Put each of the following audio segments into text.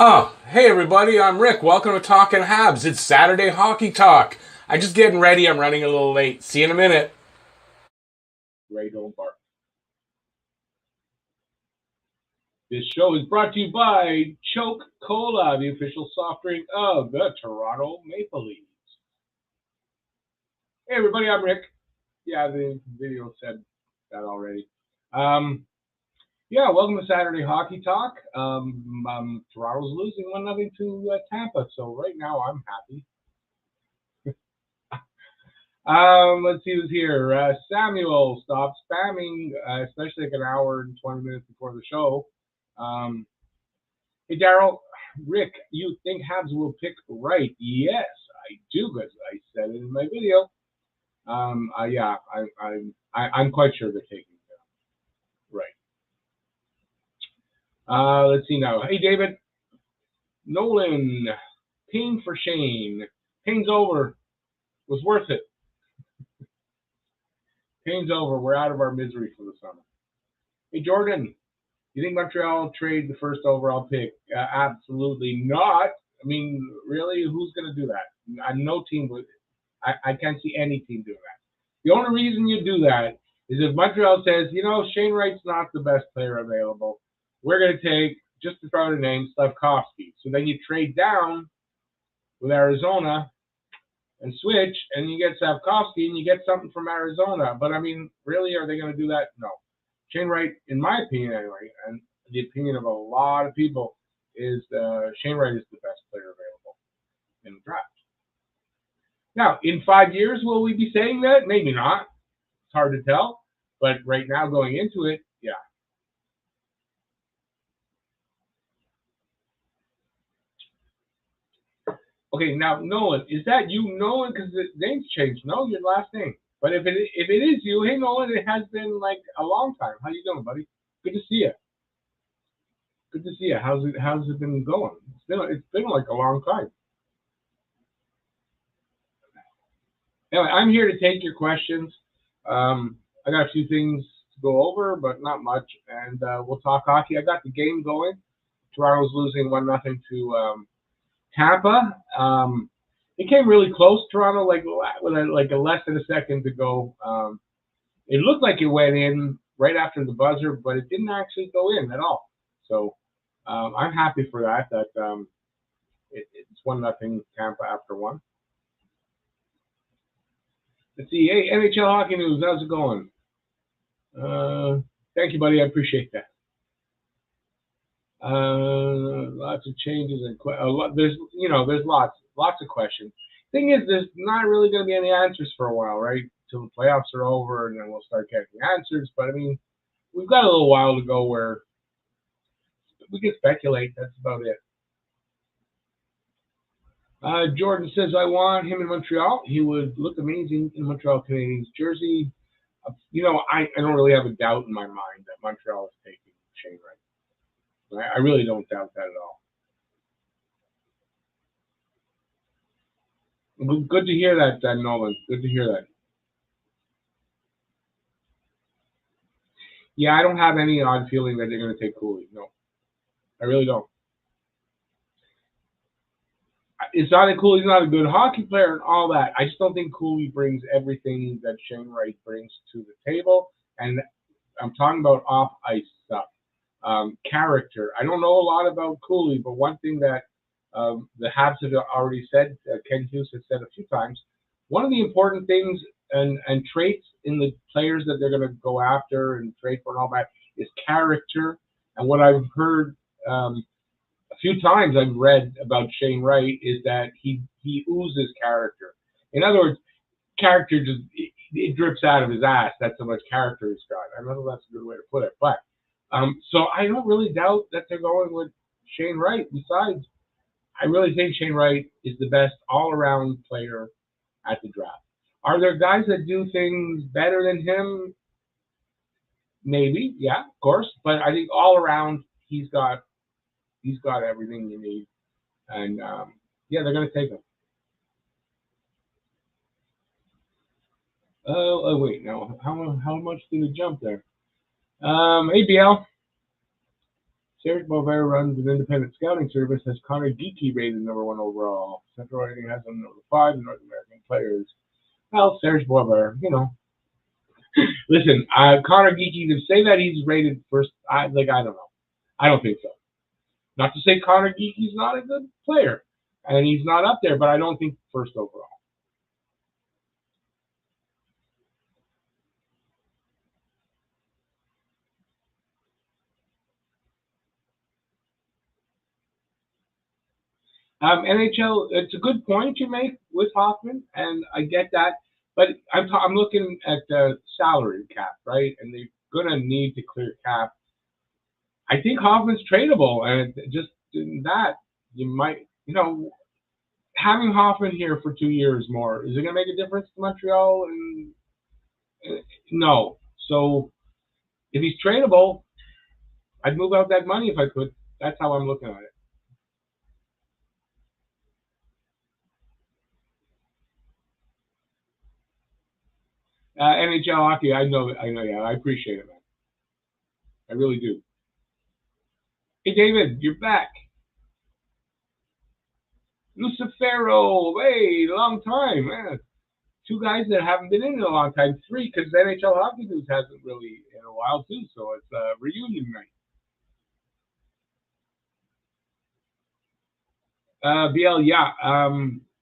Oh, hey everybody, I'm Rick. Welcome to Talking Habs. It's Saturday Hockey Talk. I'm just getting ready. I'm running a little late. See you in a minute. Ray, don't bark. This show is brought to you by Choke Cola, the official soft drink of the Toronto Maple Leafs. Hey everybody, I'm Rick. Yeah, the video said that already. Welcome to Saturday Hockey Talk. Toronto's losing 1-0 to Tampa, so right now I'm happy. Let's see who's here. Samuel, stop spamming, especially like an hour and 20 minutes before the show. Hey, Daryl, Rick, you think Habs will pick Wright? Yes, I do, because I said it in my video. I'm quite sure they're taking Wright. Let's see now. Hey, David, Nolan, pain for Shane. Pain's over. Was worth it. Pain's over. We're out of our misery for the summer. Hey, Jordan, you think Montreal will trade the first overall pick? Absolutely not. I mean, really, who's going to do that? No team would. I can't see any team doing that. The only reason you do that is if Montreal says, Shane Wright's not the best player available. We're going to take, just to throw out a name, Slavkovsky. So then you trade down with Arizona and switch, and you get Slavkovsky, and you get something from Arizona. But, I mean, really, are they going to do that? No. Shane Wright, in my opinion anyway, and the opinion of a lot of people, is Shane Wright is the best player available in the draft. Now, in 5 years, will we be saying that? Maybe not. It's hard to tell. But right now, going into it, yeah. Okay, now, Nolan, is that you, Nolan? Because the name's changed. No, your last name. But if it is you, hey, Nolan, it has been like a long time. How you doing, buddy? Good to see you. Good to see you. How's it been going? It's been like a long time. Anyway, I'm here to take your questions. I got a few things to go over, but not much, and we'll talk hockey. I got the game going. Toronto's losing 1-0 to Tampa. It came really close. Toronto, with a less than a second to go. It looked like it went in right after the buzzer, but it didn't actually go in at all. So I'm happy for that. It's 1-0 Tampa after one. Let's see. Hey, NHL Hockey News, how's it going? Thank you, buddy. I appreciate that. Lots of changes and there's lots of questions. Thing is, there's not really going to be any answers for a while, right? Till the playoffs are over, and then we'll start getting answers. But I mean, we've got a little while to go where we can speculate. That's about it. Jordan says, I want him in Montreal. He would look amazing in Montreal Canadiens jersey. I don't really have a doubt in my mind that Montreal is taking Shane Wright. I really don't doubt that at all. Good to hear that, Nolan. Good to hear that. Yeah, I don't have any odd feeling that they're going to take Cooley. No, I really don't. It's not that Cooley's not a good hockey player and all that. I just don't think Cooley brings everything that Shane Wright brings to the table. And I'm talking about off-ice stuff. Character. I don't know a lot about Cooley, but one thing that the Habs have already said, Ken Hughes has said a few times, one of the important things and traits in the players that they're going to go after and trade for and all that is character. And what I've heard a few times I've read about Shane Wright is that he oozes character. In other words, character just it drips out of his ass. That's how much character he's got. I don't know if that's a good way to put it, but so I don't really doubt that they're going with Shane Wright. Besides, I really think Shane Wright is the best all-around player at the draft. Are there guys that do things better than him? Maybe, yeah, of course. But I think all around he's got everything you need, and they're going to take him. Oh wait, no. How much did it jump there? ABL. Serge Boisvert runs an independent scouting service, has Connor Geekie rated #1 overall. Central rating has him #5 in North American players. Well, Serge Boisvert, Listen, Connor Geekie, to say that he's rated first, I don't know. I don't think so. Not to say Connor Geekie's not a good player, and he's not up there, but I don't think first overall. NHL, it's a good point you make with Hoffman, and I get that. But I'm looking at the salary cap, right? And they're going to need to clear cap. I think Hoffman's tradable, and just in that, you might, having Hoffman here for 2 years more, is it going to make a difference to Montreal? No. So if he's tradable, I'd move out that money if I could. That's how I'm looking at it. NHL hockey, I know, yeah, I appreciate it, man. I really do. Hey, David, you're back. Lucifero, hey, long time, man. 2 guys that haven't been in a long time. 3, because NHL Hockey News hasn't really in a while, too, so it's reunion night. BL, yeah,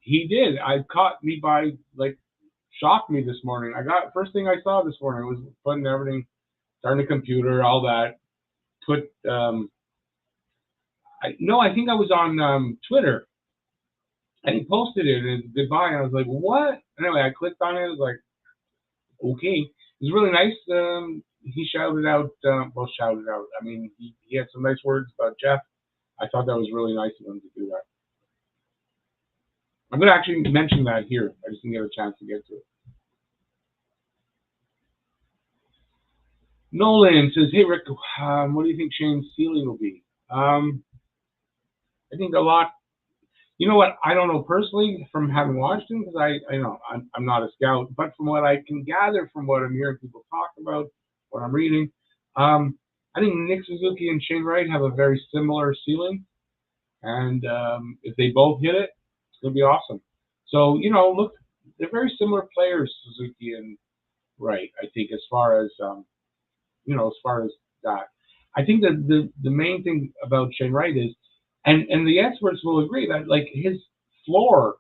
he did. I caught me by, shocked me this morning. First thing I saw this morning was putting everything, starting the computer, all that. I think I was on Twitter, and he posted it and goodbye, and I was like, what? Anyway, I clicked on it. I was like, okay. It was really nice. He shouted out. I mean, he had some nice words about Jeff. I thought that was really nice of him to do that. I'm going to actually mention that here. I just didn't get a chance to get to it. Nolan says, hey, Rick, what do you think Shane's ceiling will be? I think a lot. You know what? I don't know personally from having watched him, because I'm not a scout, but from what I can gather from what I'm hearing people talk about, what I'm reading, I think Nick Suzuki and Shane Wright have a very similar ceiling, and if they both hit it, it's going to be awesome. So, look, they're very similar players, Suzuki and Wright, I think, as far as that. I think that the main thing about Shane Wright is, and the experts will agree that his floor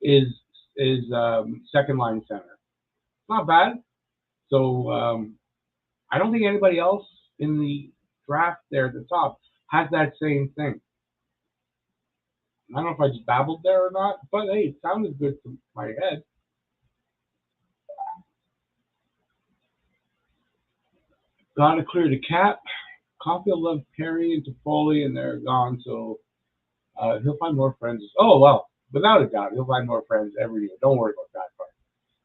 is second line center. Not bad. So I don't think anybody else in the draft there at the top has that same thing. I don't know if I just babbled there or not, but hey, it sounded good to my head. Gotta clear the cap. Caulfield loved Perry and Toffoli, and they're gone, so he'll find more friends. Oh, well, without a doubt, he'll find more friends every year. Don't worry about that part.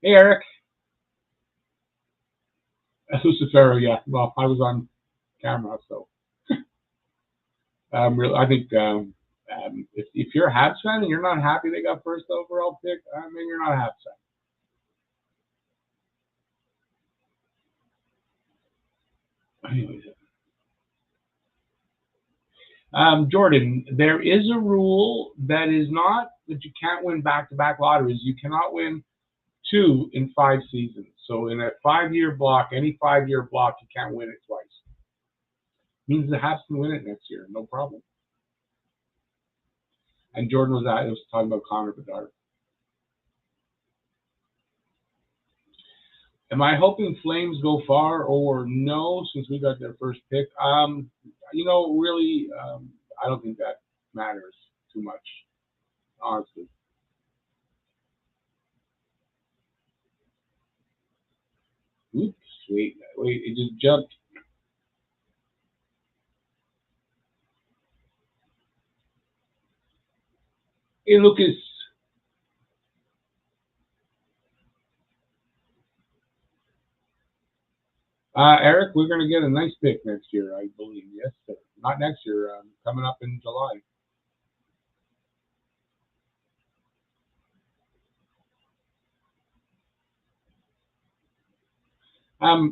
Hey, Eric. Lucifero, yeah. Well, I was on camera, so I think if you're a Habs fan and you're not happy they got first overall pick, maybe you're not a Habs fan. Anyways. Jordan, there is a rule that is not that you can't win back-to-back lotteries. You cannot win 2 in 5 seasons. So in a 5-year block, any 5-year block, you can't win it twice. Means the Habs can win it next year, no problem. And Jordan was talking about Connor Bedard. Am I hoping Flames go far or no, since we got their first pick? Really, I don't think that matters too much, honestly. Oops, wait, it just jumped. Hey, Lucas. Eric, we're going to get a nice pick next year, I believe. Yes, sir. Not next year, coming up in July.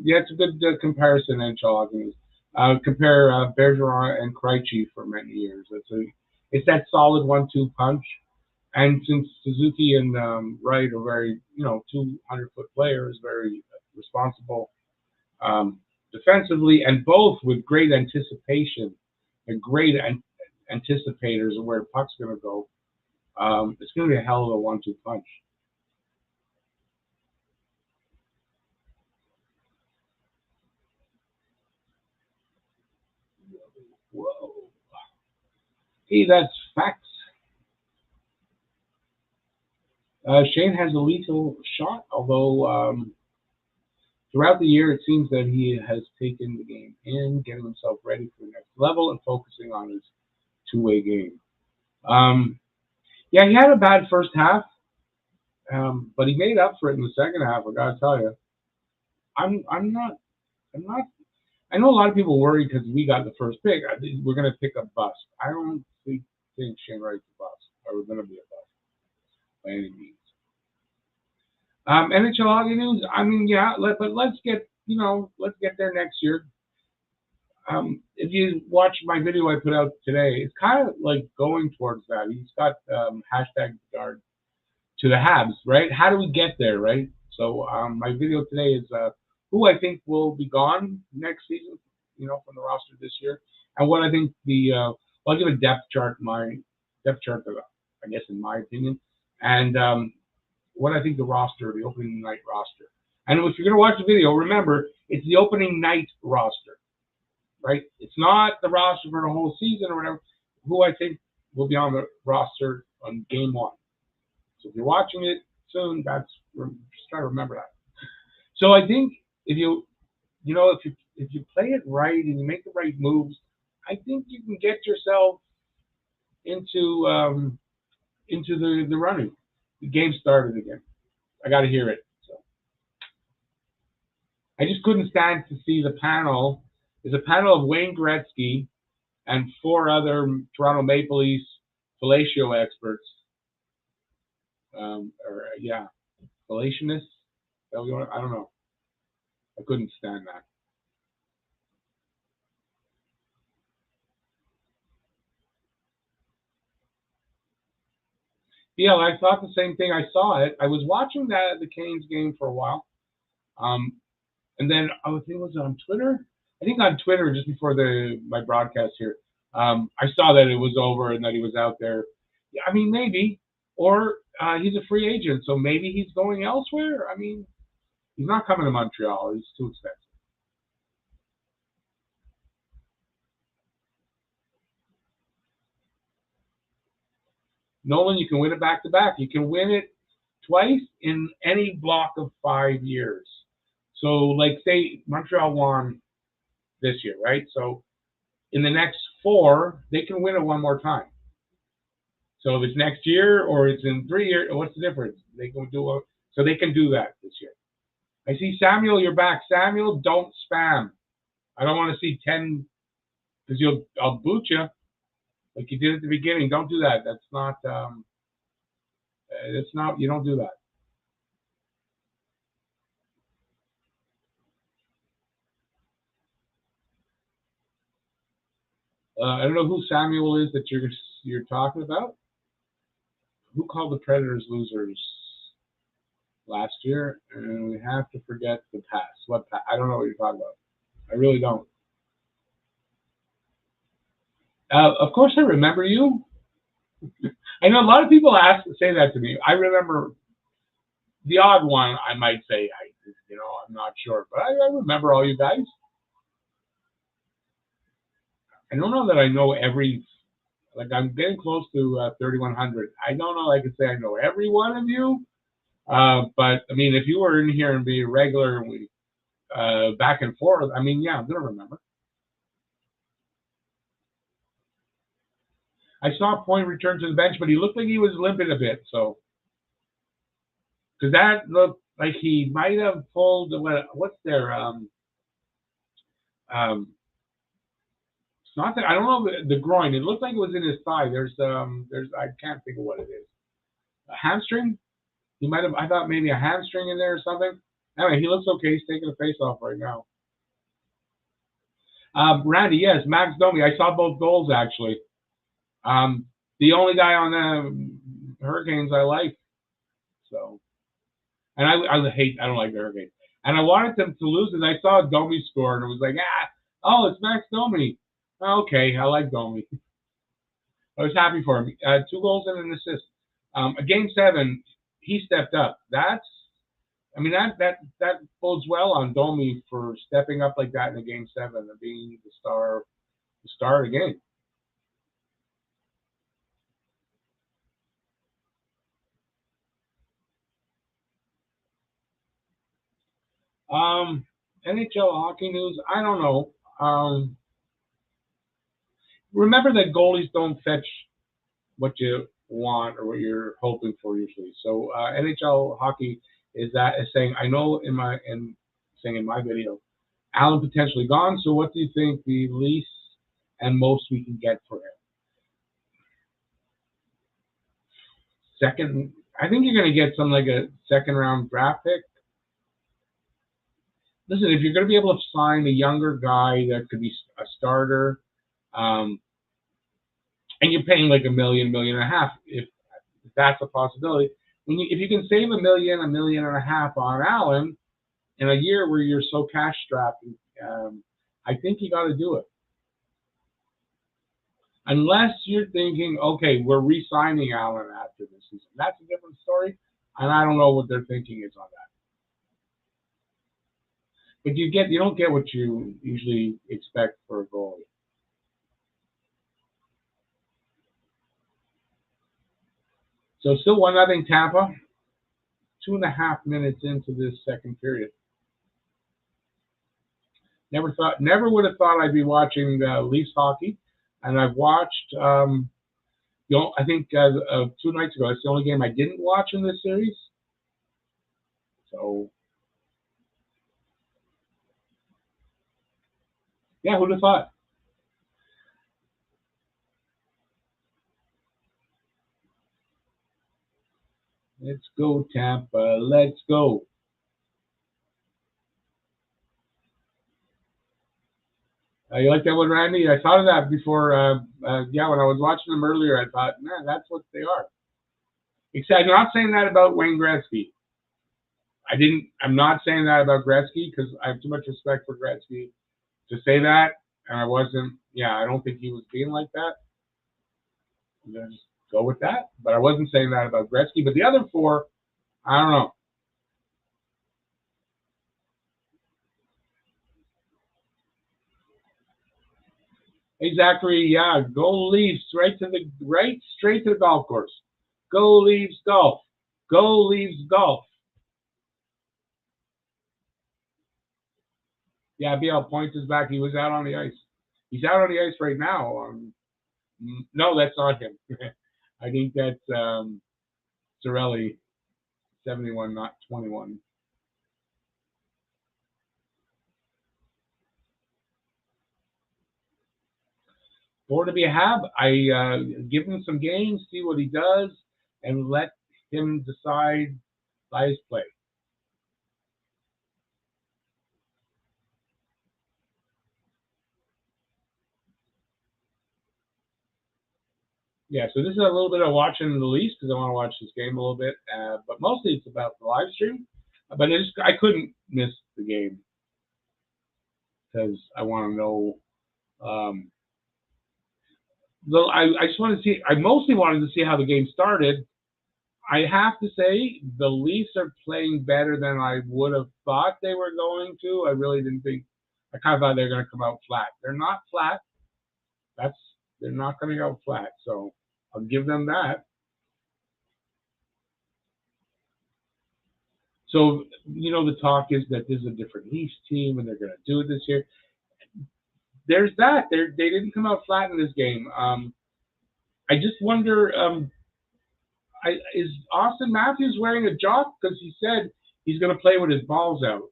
Yeah, it's a good comparison, NHL. Compare Bergeron and Krejci for many years. It's that solid 1-2 punch. And since Suzuki and Wright are very, 200-foot players, very responsible defensively, and both with great anticipation and great anticipators of where the puck's going to go, it's going to be a hell of a 1-2 punch. Whoa. Hey, that's facts. Shane has a lethal shot, although throughout the year it seems that he has taken the game in, getting himself ready for the next level and focusing on his two-way game. Yeah, he had a bad first half, but he made up for it in the second half. I gotta tell you, I'm not. I know a lot of people worry because we got the first pick. We're gonna pick a bust. I don't think Shane Wright's a bust, or we're gonna be a bust by any means. NHL hockey news. I mean, yeah, but let's get there next year. If you watch my video I put out today, it's kind of like going towards that. He's got hashtag guard to the Habs, right? How do we get there, right? So my video today is who I think will be gone next season, from the roster this year, and what I think I'll give a depth chart, I guess in my opinion, and what I think the opening night roster. And if you're going to watch the video, remember, it's the opening night roster, right? It's not the roster for the whole season or whatever. Who I think will be on the roster on game one. So if you're watching it soon, just try to remember that. So I think if you play it right and you make the right moves, I think you can get yourself into the running. The game started again. I got to hear it. So I just couldn't stand to see the panel. There's a panel of Wayne Gretzky and 4 other Toronto Maple Leafs fellatio experts. Fellationists? I don't know. I couldn't stand that. Yeah, I thought the same thing. I saw it. I was watching the Canes game for a while, and then I think it was on Twitter. I think on Twitter just before my broadcast here, I saw that it was over and that he was out there. Yeah, I mean maybe, or he's a free agent, so maybe he's going elsewhere. I mean, he's not coming to Montreal. He's too expensive. Nolan, you can win it back-to-back. You can win it twice in any block of 5 years. So, like, say Montreal won this year, right? So, in the next 4, they can win it one more time. So, if it's next year or it's in 3 years, what's the difference? They can do so they can do that this year. I see Samuel, you're back. Samuel, don't spam. I don't want to see 10 because I'll boot you. Like you did at the beginning. Don't do that. That's not, you don't do that. I don't know who Samuel is that you're talking about. Who called the Predators losers last year? And we have to forget the past. What past? I don't know what you're talking about. I really don't. Of course, I remember you. I know a lot of people say that to me. I remember the odd one. I might say, I'm not sure, but I remember all you guys. I don't know that I know I'm getting close to 3,100. I don't know. I could say I know every one of you, but I mean, if you were in here and be a regular and we back and forth, I mean, yeah, I'm gonna remember. I saw Point return to the bench, but he looked like he was limping a bit. So, because that looked like he might have pulled what's their it's not that I don't know the groin. It looked like it was in his thigh. There's I can't think of what it is. A hamstring? He might have. I thought maybe a hamstring in there or something. Anyway, he looks okay. He's taking a face off right now. Randy, yes, Max Domi. I saw both goals actually. The only guy on the Hurricanes I like. So, and I don't like the Hurricanes. And I wanted them to lose, and I saw Domi score, and it was like, oh, it's Max Domi. Okay, I like Domi. I was happy for him. 2 goals and an assist. A game 7, he stepped up. That bodes well on Domi for stepping up like that in a game 7 and being the star of the game. NHL hockey news. I don't know. Remember that goalies don't fetch what you want or what you're hoping for usually. So NHL hockey is saying, I know in my video, Allen potentially gone. So what do you think the least and most we can get for him? Second, I think you're going to get something like a second round draft pick. Listen, if you're going to be able to sign a younger guy that could be a starter, and you're paying like $1 million, $1.5 million, if that's a possibility. If you can save $1 million, $1.5 million on Allen in a year where you're so cash strapped, I think you got to do it. Unless you're thinking, okay, we're re-signing Allen after this season. That's a different story, and I don't know what their thinking is on that. But you don't get what you usually expect for a goalie. So still 1-0 Tampa. 2.5 minutes into this second period. Never would have thought I'd be watching Leafs hockey, and I've watched. I think 2 nights ago, it's the only game I didn't watch in this series. So, yeah, who'd have thought? Let's go, Tampa. Let's go. You like that one, Randy? I thought of that before. When I was watching them earlier, I thought, man, that's what they are. Except I'm not saying that about Wayne Gretzky. I'm not saying that about Gretzky because I have too much respect for Gretzky to say that. And I wasn't. Yeah, I don't think he was being like that. I'm gonna just go with that. But I wasn't saying that about Gretzky. But the other 4, I don't know. Hey Zachary, yeah, go Leafs straight to the golf course. Go Leafs golf. Go Leafs golf. Yeah, BL Point is back. He was out on the ice. He's out on the ice right now. No, that's not him. I think that's Cirelli, 71, not 21. Born to be a Hab. I give him some games, see what he does, and let him decide by his play. Yeah, so this is a little bit of watching the Leafs because I want to watch this game a little bit, but mostly it's about the live stream. But I couldn't miss the game because I want to know. I just wanted to see. I mostly wanted to see how the game started. I have to say the Leafs are playing better than I would have thought they were going to. I really didn't think. I kind of thought they were going to come out flat. They're not flat. They're not coming out flat. So I'll give them that. So, the talk is that this is a different Leafs team and they're going to do it this year. There's that. They didn't come out flat in this game. I just wonder, is Austin Matthews wearing a jock? Because he said he's going to play with his balls out.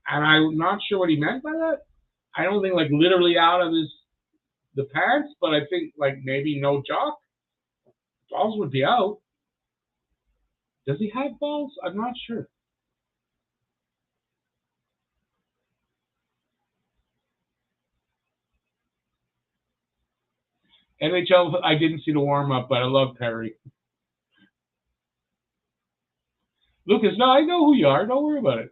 And I'm not sure what he meant by that. I don't think like literally out of the pants, but I think like maybe no jock. Balls would be out. Does he have balls? I'm not sure. NHL, I didn't see the warm-up, but I love Perry. Lucas, no, I know who you are. Don't worry about it.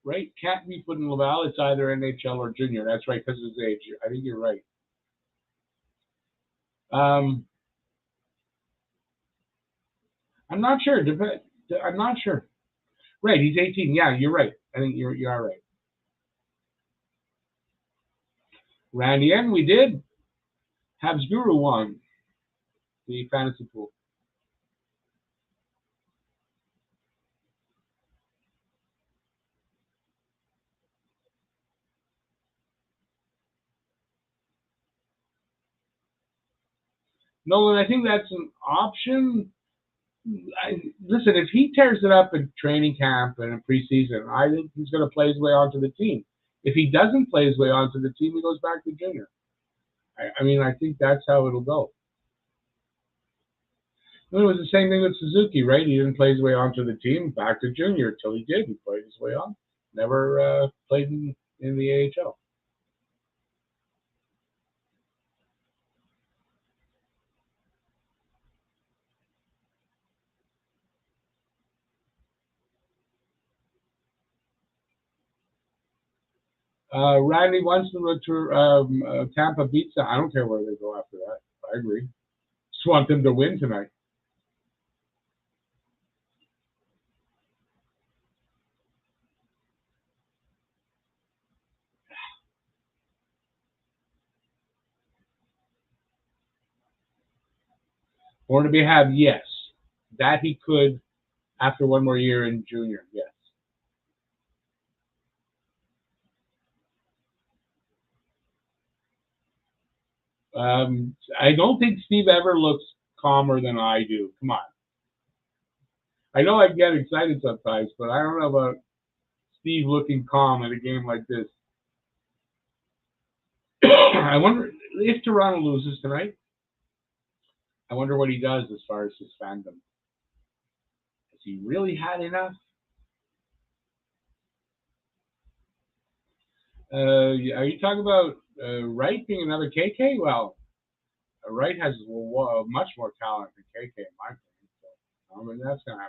Right? Can't be put in Laval. It's either NHL or junior. That's right, because of his age. I think you're right. I'm not sure. I'm not sure. Right, he's 18. Yeah, you're right. I think you are right. Randy, and we did. Habs Guru won the fantasy pool. Nolan, I think that's an option. Listen, if he tears it up in training camp and in preseason, I think he's going to play his way onto the team. If he doesn't play his way onto the team, he goes back to junior. I mean, I think that's how it'll go. It was the same thing with Suzuki, right? He didn't play his way onto the team, back to junior until he did. He played his way on. Never played in the AHL. Randy wants to Tampa beats them. I don't care where they go after that. I agree. Just want them to win tonight. Born to be had, yes. That he could after one more year in junior, yes. I don't think Steve ever looks calmer than I do. Come on. I know I get excited sometimes, but I don't know about Steve looking calm in a game like this. I wonder if Toronto loses tonight. I wonder what he does as far as his fandom. Has he really had enough? Are you talking about Wright being another KK? Well, Wright has much more talent than KK, in my opinion. So, I mean, that's going to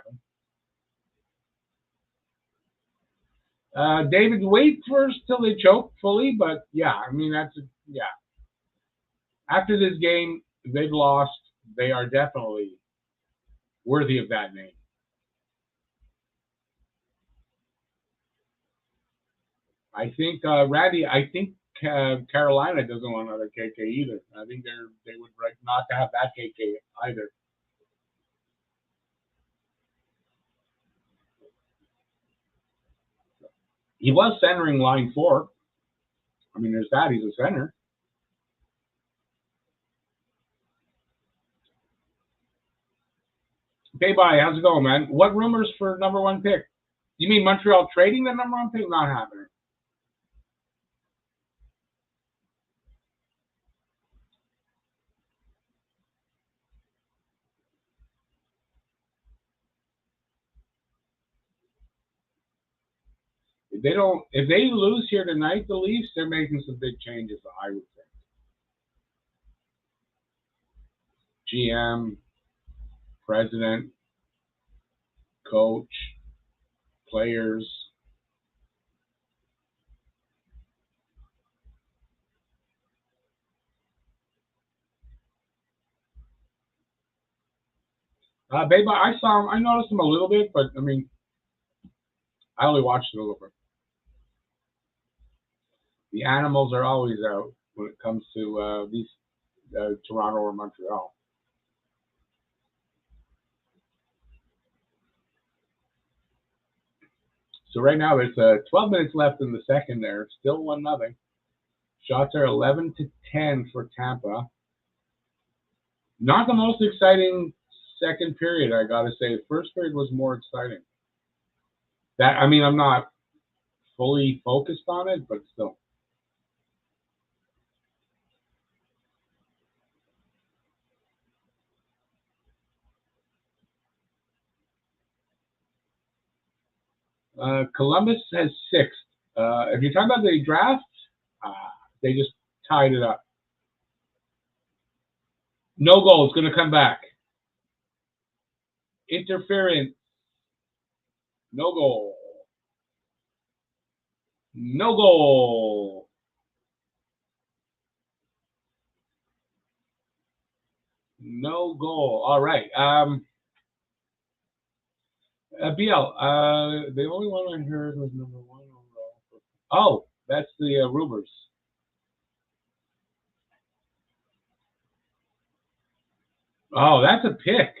happen. David, wait first till they choke fully, but yeah, I mean, yeah. After this game, they've lost. They are definitely worthy of that name. I think, Randy, I think Carolina doesn't want another KK either. I think they would like not to have that KK either. He was centering line 4. I mean, there's that. He's a center. Okay, bye. How's it going, man? What rumors for number 1 pick? You mean Montreal trading the number 1 pick? Not happening. If they lose here tonight, the Leafs, they're making some big changes, I would think. GM, president, coach, players. Babe, I saw him. I noticed him a little bit, but I mean, I only watched it a little bit. The animals are always out when it comes to these Toronto or Montreal. So right now there's 12 minutes left in the second. There, still 1-0. Shots are 11-10 for Tampa. Not the most exciting second period, I gotta say. The first period was more exciting. I mean, I'm not fully focused on it, but still. Columbus has 6th. If you're talking about the draft, they just tied it up. No goal. It's going to come back. Interference. No goal. No goal. No goal. All right. BL, the only one I heard was number 1 overall. Oh, that's the rumors. Oh, that's a pick.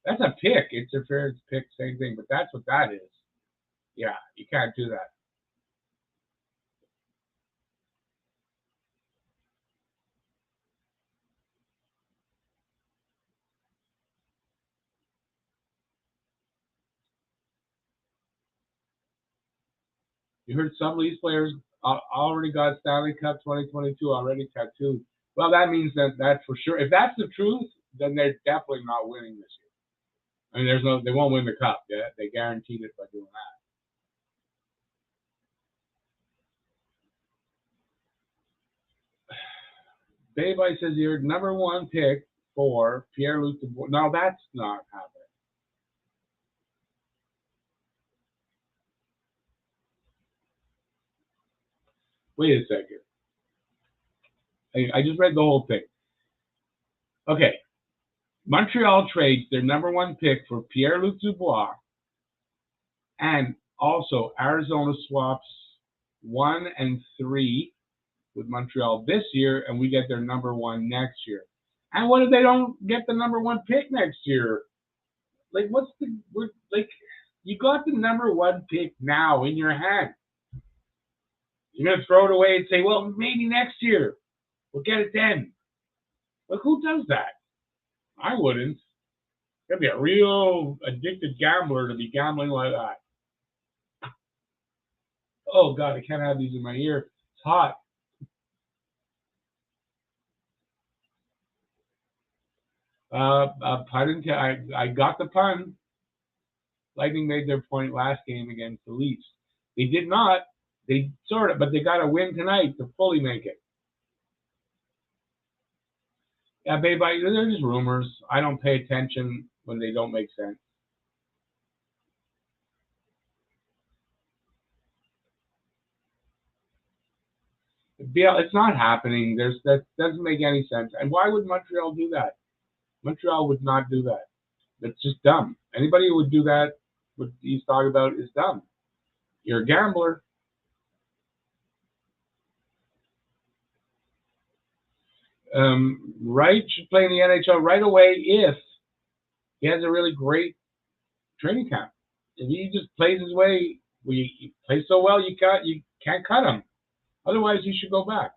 That's a pick. Interference pick, same thing, but that's what that is. Yeah, you can't do that. You heard some of these players already got Stanley Cup 2022 already tattooed. Well, that means that's for sure. If that's the truth, then they're definitely not winning this year. I mean, they won't win the cup. Yeah, they guaranteed it by doing that. Baby says you're number 1 pick for Pierre-Luc Dubois. No, that's not happening. Wait a second. I just read the whole thing. Okay. Montreal trades their number 1 pick for Pierre-Luc Dubois, and also Arizona swaps 1 and 3 with Montreal this year, and we get their number 1 next year. And what if they don't get the number 1 pick next year? Like, you got the number 1 pick now in your hand. You're going to throw it away and say, well, maybe next year. We'll get it then. Like, who does that? I wouldn't. You'd be a real addicted gambler to be gambling like that. Oh, God, I can't have these in my ear. It's hot. I got the pun. Lightning made their point last game against the Leafs. They did not. They sort of, but they got to win tonight to fully make it. Yeah, babe, they're just rumors. I don't pay attention when they don't make sense. It's not happening. That doesn't make any sense. And why would Montreal do that? Montreal would not do that. That's just dumb. Anybody who would do that, what he's talking about, is dumb. You're a gambler. Wright should play in the NHL right away if he has a really great training camp. If he just plays his way, he plays so well, you can't cut him. Otherwise, he should go back.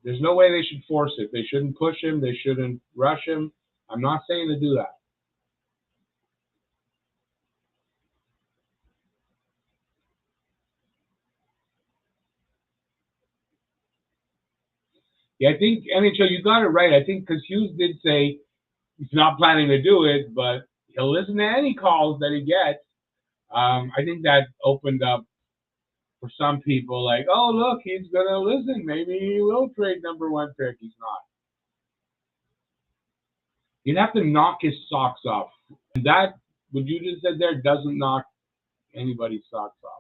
There's no way they should force it. They shouldn't push him. They shouldn't rush him. I'm not saying to do that. Yeah, I think NHL, you got it right. I think because Hughes did say he's not planning to do it, but he'll listen to any calls that he gets. I think that opened up for some people like, oh, look, he's going to listen. Maybe he will trade number 1 pick. He's not. You'd have to knock his socks off. And that, what you just said there, doesn't knock anybody's socks off.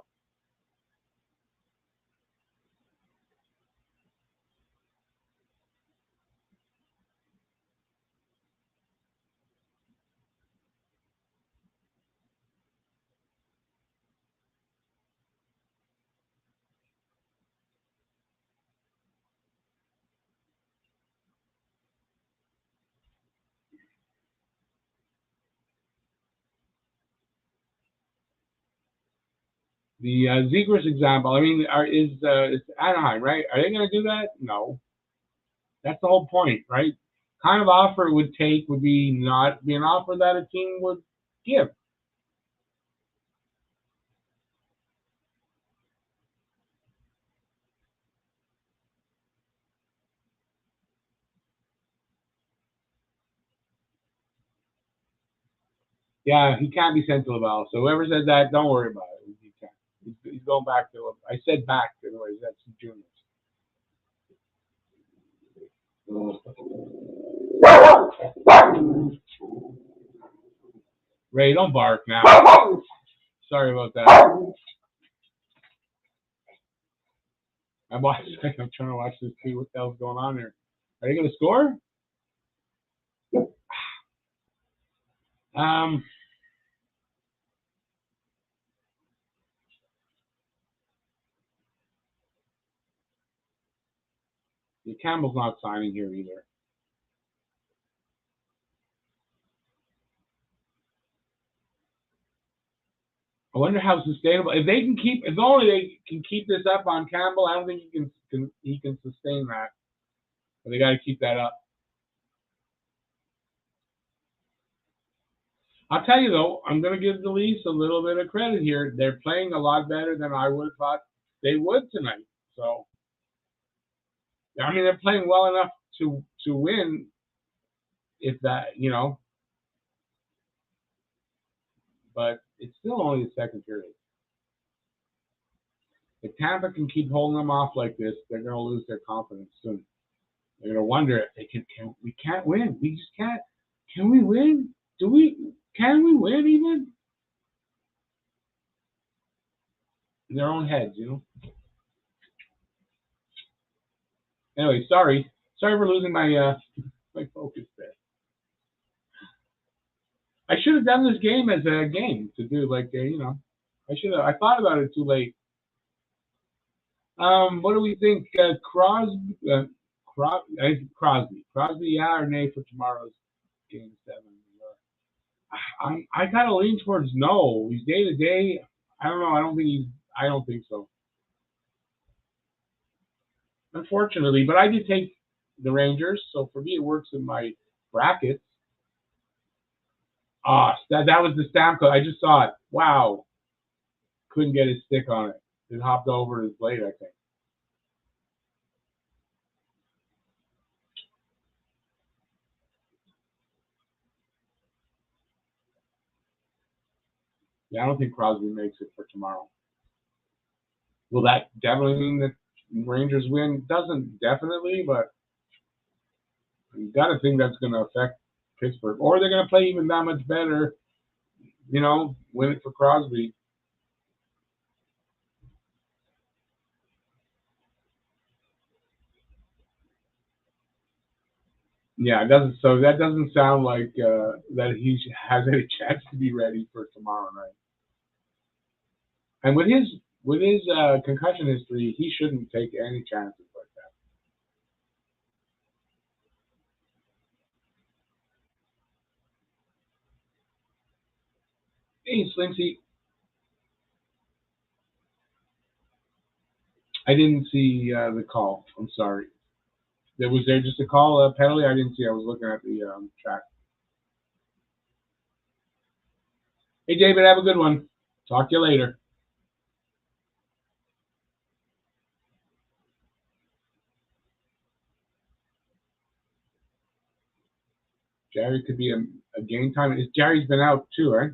The Zegras example, I mean, is Anaheim, right? Are they going to do that? No. That's the whole point, right? Kind of offer it would take would be not be an offer that a team would give. Yeah, he can't be sent to Laval. So whoever said that, don't worry about it. He can't. He's going back to. I said back. Anyways, that's juniors. Ray, don't bark now. Sorry about that. I'm trying to watch this too. What the hell's going on here? Are they going to score? Campbell's not signing here either. I wonder how sustainable. If only they can keep this up on Campbell. I don't think he can sustain that. But they got to keep that up. I'll tell you though, I'm going to give the Leafs a little bit of credit here. They're playing a lot better than I would have thought they would tonight. So, I mean, they're playing well enough to win. If that, but it's still only the second period. If Tampa can keep holding them off like this, they're going to lose their confidence soon. They're going to wonder if they can. We can't win. We just can't. Can we win? Can we win even? In their own heads, Anyway, sorry for losing my focus there. I should have done this game as a game to do I thought about it too late. What do we think? Crosby, yeah or nay for tomorrow's game 7? I kind of lean towards no. He's day to day. I don't know. I don't think so. Unfortunately, but I did take the Rangers, so for me it works in my brackets. That was the Stamkos. I just saw it. Wow. Couldn't get his stick on it. It hopped over his blade, I think. Yeah, I don't think Crosby makes it for tomorrow. Will that definitely mean that Rangers win? Doesn't definitely, but you got to think that's going to affect Pittsburgh. Or they're going to play even that much better, win it for Crosby. Yeah, it doesn't. So that doesn't sound like that he has any chance to be ready for tomorrow night. And with his concussion history, he shouldn't take any chances like that. Hey, Slinksy, I didn't see the call. I'm sorry. Was there just a call penalty? I didn't see. I was looking at the chat. Hey, David, have a good one. Talk to you later. Jerry could be a game time. Jerry's been out too, right?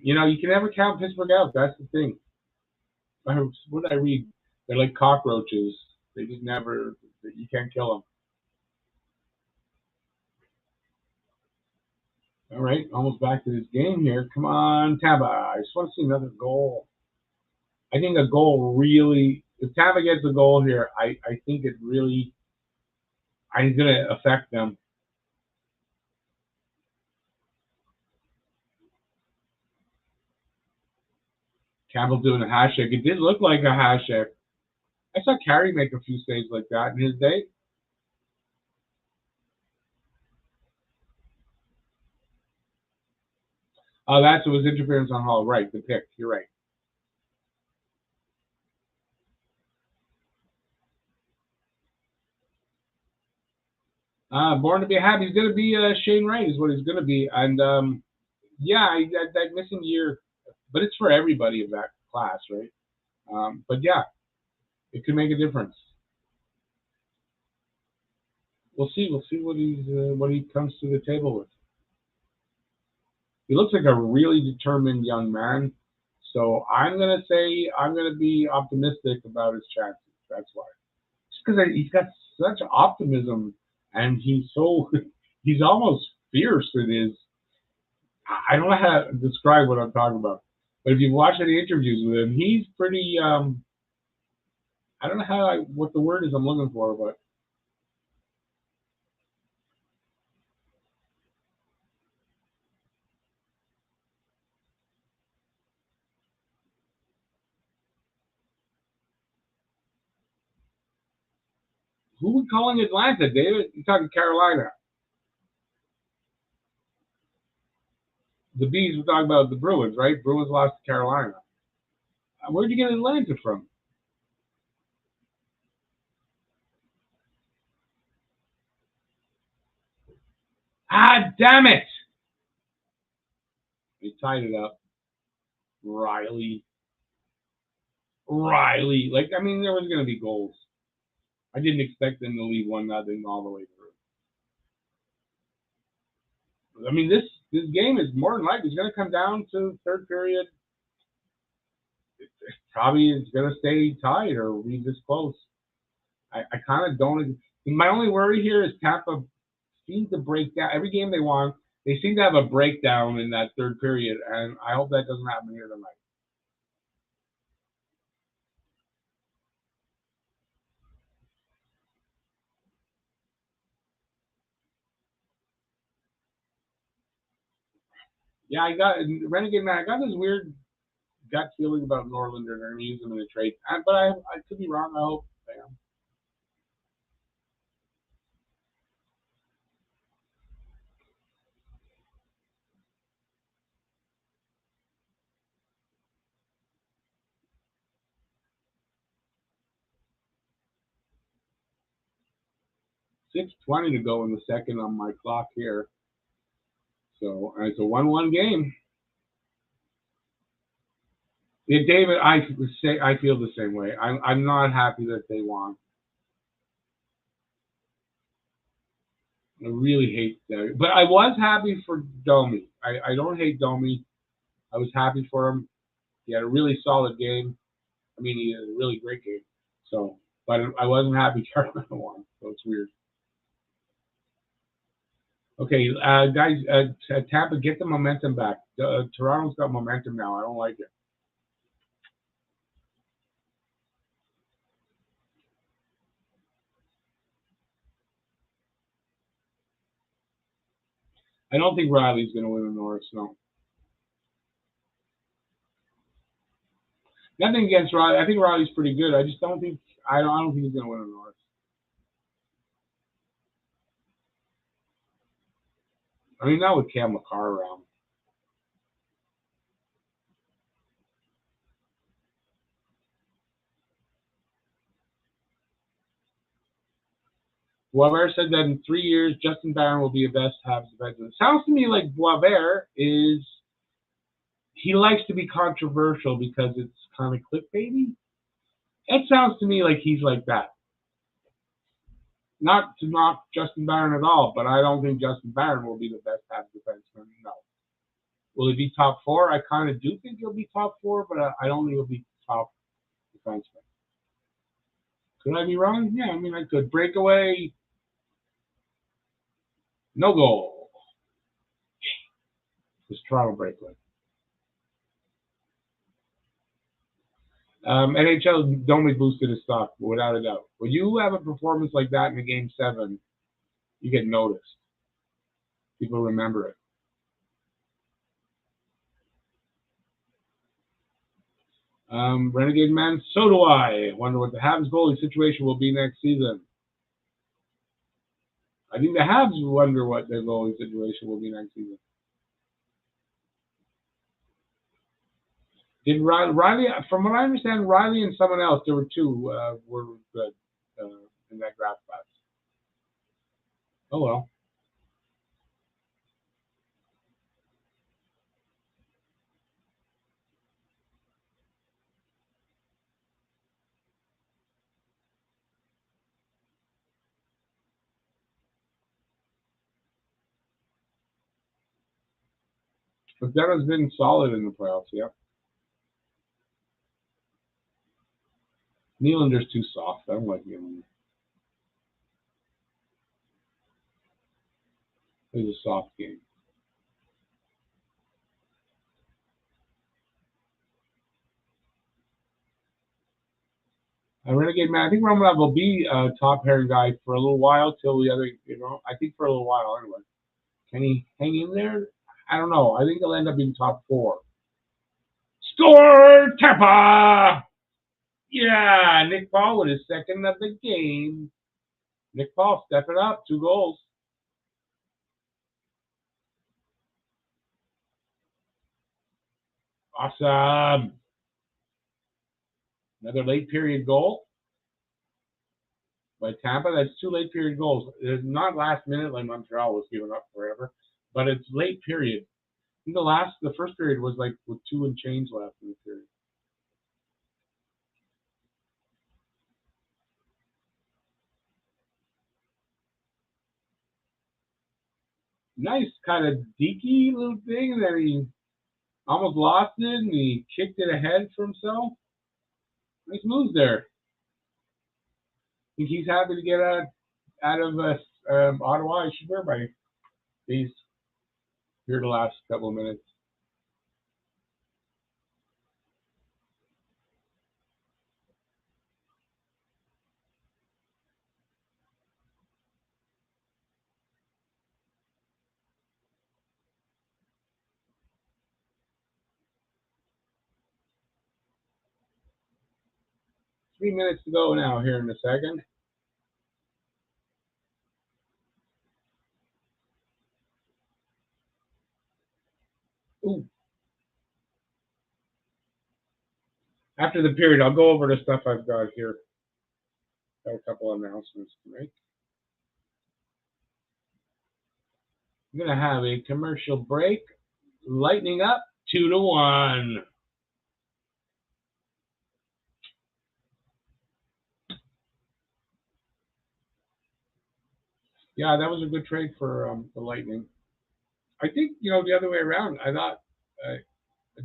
You can never count Pittsburgh out. That's the thing. What did I read? They're like cockroaches. They just never. You can't kill them. All right, almost back to this game here. Come on, Tampa. I just want to see another goal. I think a goal really. If Tampa gets a goal here, I think it really. I'm going to affect them. Campbell doing a hash check. It did look like a hash check. I saw Carey make a few saves like that in his day. Oh, it was interference on Hall. Right, the pick. You're right. Born to be happy. He's going to be Shane Wright is what he's going to be. And, that missing year. But it's for everybody of that class, right? But, yeah, it could make a difference. We'll see. We'll see what he comes to the table with. He looks like a really determined young man. So I'm gonna say I'm gonna be optimistic about his chances. That's why. Just because he's got such optimism and he's so he's almost fierce in his. I don't know how to describe what I'm talking about, but if you watch any interviews with him, he's pretty. I don't know what the word is I'm looking for, but who we calling Atlanta, David? You're talking Carolina. The Bees were talking about the Bruins, right? Bruins lost to Carolina. Where'd you get Atlanta from? Ah, damn it! They tied it up. Riley. Riley. Like, I mean, there was going to be goals. I didn't expect them to lead 1-0 all the way through. I mean, this game is more than likely it's going to come down to third period. Probably it's going to stay tied or be this close. I kind of don't. My only worry here is Tampa seems to break down every game they won. They seem to have a breakdown in that third period, and I hope that doesn't happen here tonight. Yeah, I got Renegade Man. I got this weird gut feeling about Norlander. They're going to use him in a trade, but I could be wrong. I hope I am. 6:20 to go in the second on my clock here. So it's a 1-1 game. Yeah, David, I feel the same way. I'm not happy that they won. I really hate that, but I was happy for Domi. I don't hate Domi. I was happy for him. He had a really solid game. I mean, he had a really great game. So, but I wasn't happy Carolina won. So it's weird. Okay, guys, Tampa, get the momentum back. Toronto's got momentum now. I don't like it. I don't think Riley's going to win the Norris. No, nothing against Riley. I think Riley's pretty good. I just don't think I don't think he's going to win the Norris. I mean, not with Cam McCarr around. Boisvert said that in 3 years, Justin Barron will be a best Habs defenseman. It sounds to me like Boisvert is he likes to be controversial because it's kind of clickbaity. It sounds to me like he's like that. Not to knock Justin Barron at all, but I don't think Justin Barron will be the best Habs defenseman. No. Will he be top four? I kind of do think he'll be top four, but I don't think he'll be top defenseman. Could I be wrong? Yeah, I mean I could. Breakaway, no goal. It's Toronto breakaway. NHL Domi boosted his stock without a doubt. When you have a performance like that in a game seven, you get noticed. People remember it. Renegade Man, so do I. Wonder what the Habs goalie situation will be next season. I think the Habs wonder what their goalie situation will be next season. Did Riley? From what I understand, Riley and someone else, there were two, were good in that draft class. Oh well. But Dennis been solid in the playoffs, yeah. Nylander's too soft. I don't like Nylander. It was a soft game. Renegade Man, I think Romanov will be a top pairing guy for a little while till the other, I think for a little while anyway. Can he hang in there? I don't know. I think he'll end up being top 4. Score, Tampa! Yeah, Nick Paul with his second of the game. Nick Paul stepping up, 2 goals. Awesome. Another late period goal by Tampa. That's 2 late period goals. It's not last minute like Montreal was giving up forever, but it's late period. I think the first period was like with 2 and change left in the period. Nice kind of deaky little thing, and then he almost lost it, and he kicked it ahead for himself. Nice moves there. I think he's happy to get out of Ottawa. I should wear my these here the last couple of minutes. Three minutes to go now here in a second. Ooh. After the period, I'll go over the stuff I've got here. Got a couple of announcements to make. I'm going to have a commercial break. Lightning up 2-1. Yeah, that was a good trade for the Lightning. I think, the other way around. I thought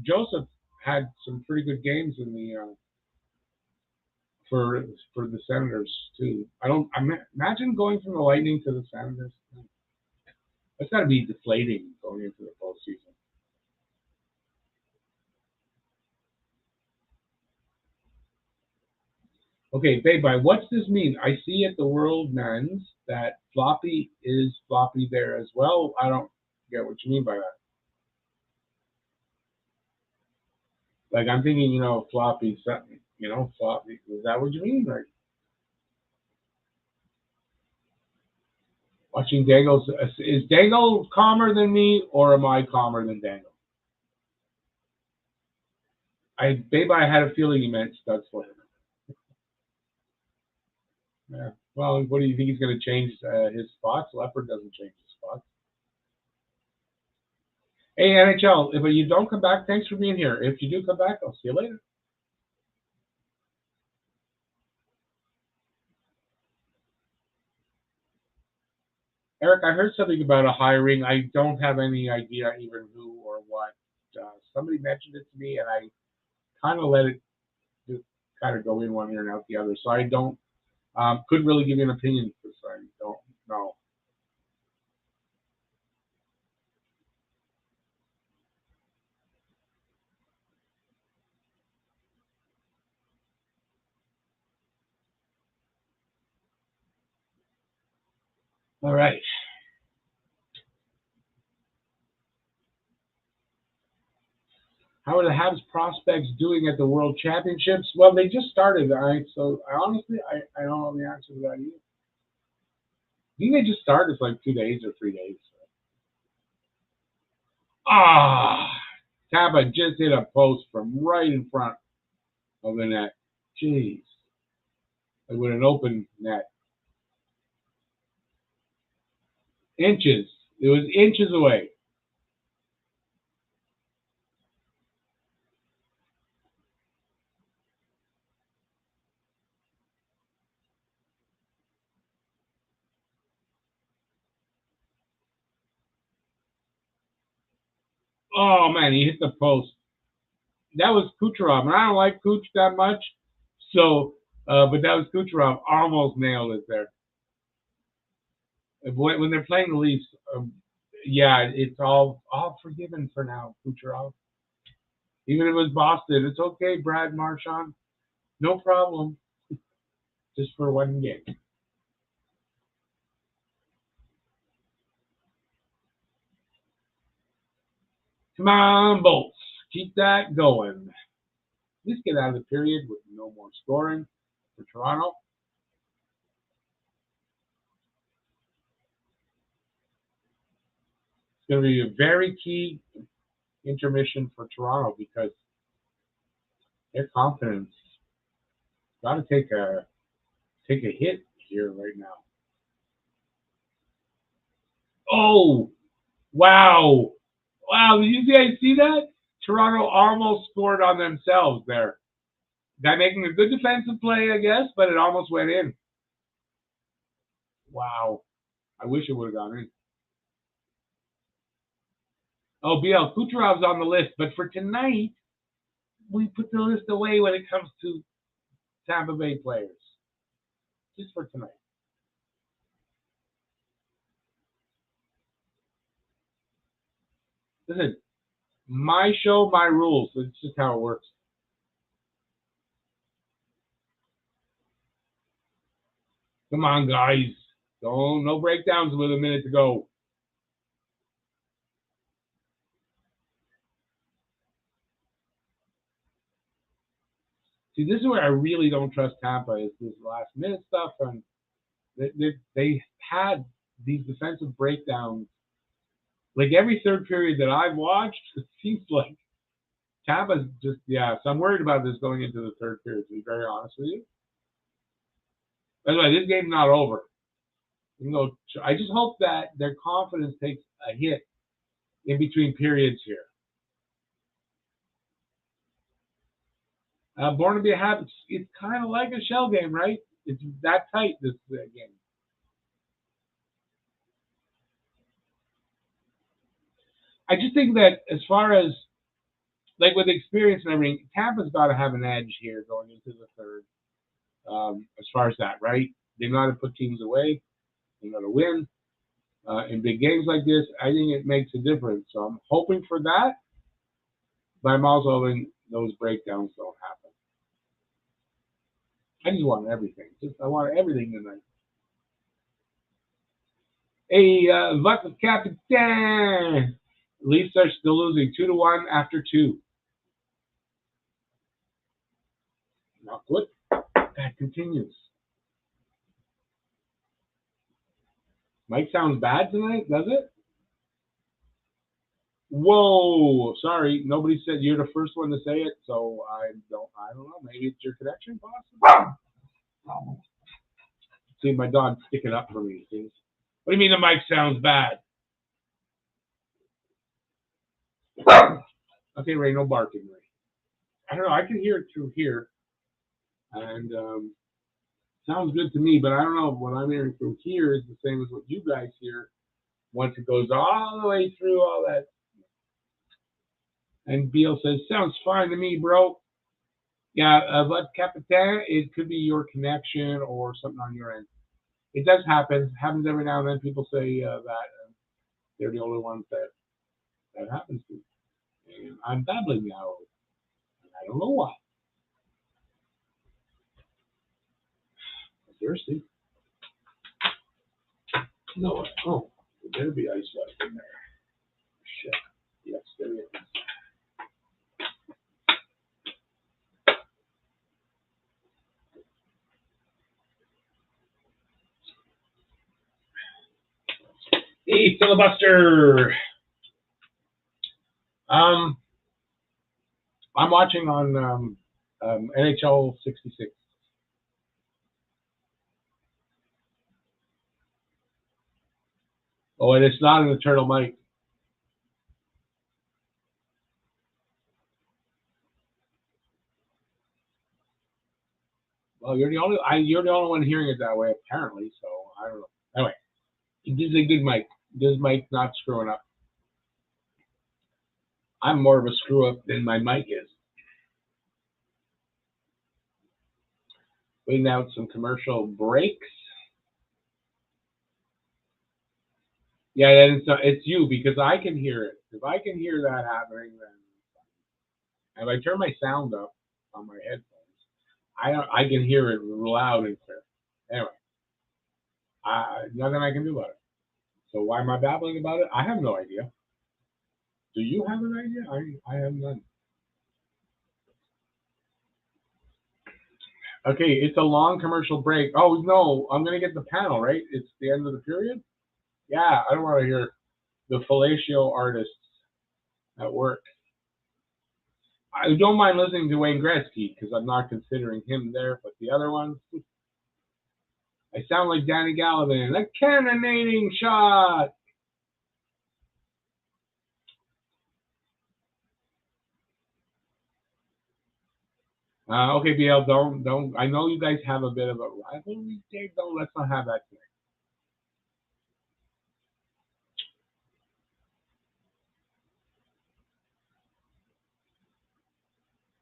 Joseph had some pretty good games in the for the Senators too. Imagine going from the Lightning to the Senators. That's got to be deflating going into the postseason. Okay, Babe, what's this mean? I see at the World Men's that Floppy is Floppy there as well. I don't get what you mean by that. Like, I'm thinking, Floppy something, Floppy. Is that what you mean? Like, watching Dangle, is Dangle calmer than me, or am I calmer than Dangle? Babe, I had a feeling he meant Studs for him. Yeah. Well, what do you think he's going to change his spots? Leopard doesn't change his spots. Hey, NHL, if you don't come back, thanks for being here. If you do come back, I'll see you later. Eric, I heard something about a hiring. I don't have any idea even who or what. Somebody mentioned it to me, and I kind of let it just kind of go in one ear and out the other. So I don't, couldn't really give you an opinion because I don't know. All right. How are the Habs prospects doing at the World Championships? Well, they just started, all right? So honestly, I don't know the answer to that either. I think they just started. It's like 2 days or 3 days. Tampa just hit a post from right in front of the net. Jeez. Like with an open net. Inches. It was inches away. Oh, man, he hit the post. That was Kucherov, and I don't like Kuch that much. So, but that was Kucherov. Almost nailed it there. When they're playing the Leafs, yeah, it's all forgiven for now, Kucherov. Even if it was Boston, it's okay, Brad Marchand. No problem. Just for one game. Come on, Bolts. Keep that going. Let's get out of the period with no more scoring for Toronto. It's going to be a very key intermission for Toronto because their confidence got to take a hit here right now. Oh, wow. Wow, did you guys see that? Toronto almost scored on themselves there. Guy making a good defensive play, I guess, but it almost went in. Wow. I wish it would have gone in. Oh, BL, Kucherov's on the list, but for tonight, we put the list away when it comes to Tampa Bay players. Just for tonight. Listen, my show, my rules. It's just how it works. Come on, guys. No breakdowns with a minute to go. See, this is where I really don't trust Tampa is this last minute stuff, and they had these defensive breakdowns. Like every third period that I've watched, it seems like Tampa's just So I'm worried about this going into the third period. To be very honest with you. By the way, this game's not over. I just hope that their confidence takes a hit in between periods here. Born to be a Habs, it's kind of like a shell game, right? It's that tight, this game. I just think that as far as, like with experience and everything, Tampa's got to have an edge here going into the third. As far as that, right? They know how to put teams away. They know how to win. In big games like this, I think it makes a difference. So I'm hoping for that, but I'm also hoping those breakdowns don't happen. I just want everything. I want everything tonight. Hey, votre capitaine. Leafs are still losing 2-1 after 2. Not good. That continues. Mike sounds bad tonight, does it? Whoa, sorry. Nobody said you're the first one to say it, so I don't know. Maybe it's your connection, possibly. See, my dog's sticking up for me. See? What do you mean the mic sounds bad? Okay, Ray, no barking, Ray. I don't know. I can hear it through here, and sounds good to me. But I don't know what I'm hearing through here is the same as what you guys hear once it goes all the way through all that. And Beal says, "Sounds fine to me, bro." Yeah, but Capitan, it could be your connection or something on your end. It does happen. It happens every now and then. People say that they're the only ones that happens to. And I'm babbling now. And I don't know why. I'm thirsty. No, oh, there better be ice left in there. Shit. Yes, there is. Hey, filibuster. I'm watching on NHL 66. Oh, and it's not an eternal mic. Well, you're the only one hearing it that way, apparently. So I don't know. Anyway, this is a good mic. This mic not screwing up. I'm more of a screw up than my mic is. Waiting out some commercial breaks. Yeah, it's you because I can hear it. If I can hear that happening, then if I turn my sound up on my headphones, I can hear it loud and clear. Anyway, nothing I can do about it. So why am I babbling about it? I have no idea. Do you have an idea? I have none. Okay, it's a long commercial break. Oh no, I'm gonna get the panel, right? It's the end of the period. Yeah, I don't want to hear the fellatio artists at work. I don't mind listening to Wayne Gretzky because I'm not considering him there, but the other ones, I sound like Danny Gallivan. A cannonading shot. Okay, BL, don't. I know you guys have a bit of a rivalry, Dave. Let's not have that today.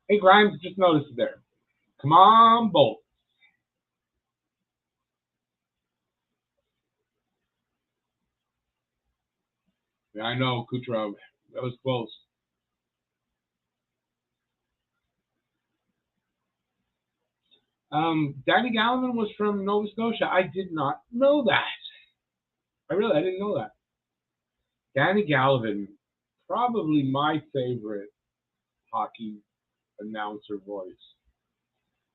Hey, Grimes, just noticed it there. Come on, Bolt. Yeah, I know, Kucherov. That was close. Danny Gallivan was from Nova Scotia. I did not know that. I didn't know that. Danny Gallivan, probably my favorite hockey announcer voice.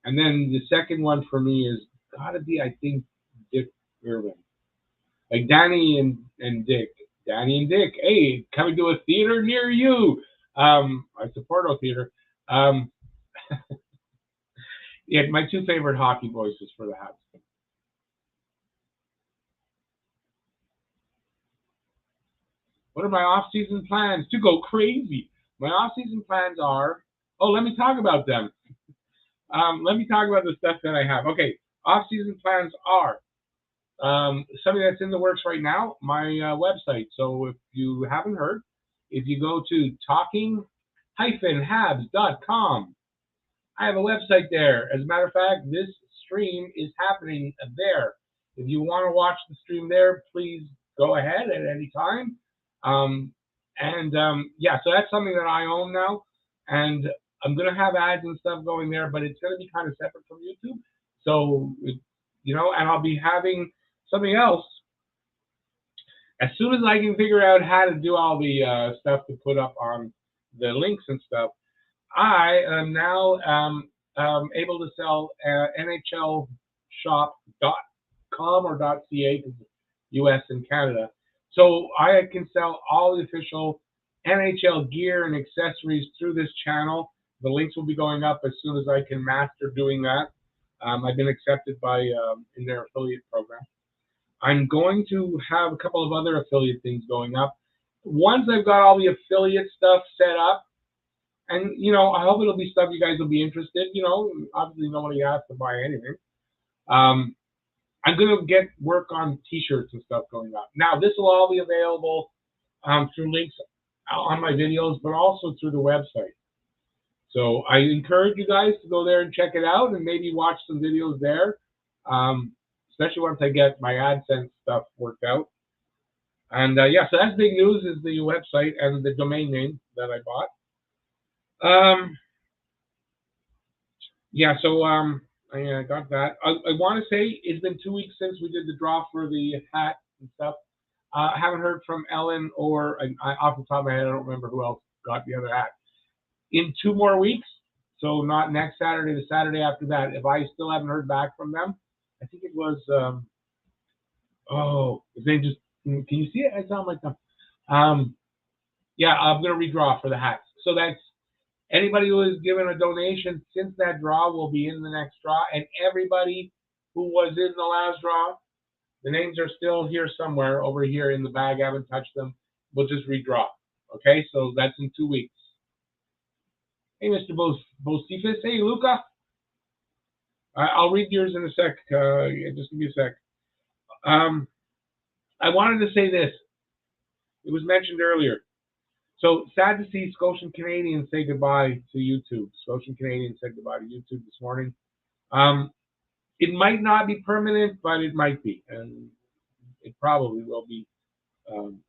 And then the second one for me is gotta be, I think, Dick Irvin. Like Danny and Dick. Danny and Dick, hey, coming to a theater near you. I support our theater. Yeah, my two favorite hockey voices for the Habs. What are my off-season plans? To go crazy. My off-season plans are. Oh, let me talk about them. Let me talk about the stuff that I have. Okay, off-season plans are something that's in the works right now. My website. So if you haven't heard, if you go to talking-habs.com, I have a website there. As a matter of fact, this stream is happening there. If you want to watch the stream there, please go ahead at any time. Yeah, so that's something that I own now, and I'm gonna have ads and stuff going there, but it's gonna be kind of separate from YouTube. So, and I'll be having something else as soon as I can figure out how to do all the stuff to put up on the links and stuff. I am now able to sell NHLshop.com or .ca, US and Canada. So I can sell all the official NHL gear and accessories through this channel. The links will be going up as soon as I can master doing that. I've been accepted by in their affiliate program. I'm going to have a couple of other affiliate things going up. Once I've got all the affiliate stuff set up, and I hope it'll be stuff you guys will be interested. Obviously nobody has to buy anything. I'm gonna get work on T-shirts and stuff going up. Now this will all be available through links on my videos, but also through the website. So I encourage you guys to go there and check it out, and maybe watch some videos there. Especially once I get my AdSense stuff worked out. And yeah, so that's big news, is the website and the domain name that I bought. Yeah, so I got that. I want to say it's been 2 weeks since we did the draw for the hat and stuff. I haven't heard from Ellen or off the top of my head, I don't remember who else got the other hat. In 2 more weeks, so not next Saturday, the Saturday after that, if I still haven't heard back from them, I think it was, his name just, can you see it? I sound like them. Yeah, I'm going to redraw for the hats. So that's anybody who has given a donation since that draw will be in the next draw, and everybody who was in the last draw, the names are still here somewhere over here in the bag. I haven't touched them. We'll just redraw. Okay, so that's in 2 weeks. Hey, Mr. Bosifis. Hey, Luca. I'll read yours in a sec. Just give me a sec. I wanted to say this. It was mentioned earlier. So sad to see Scotian Canadians say goodbye to YouTube. Scotian Canadians said goodbye to YouTube this morning. It might not be permanent, but it might be, and it probably will be permanent.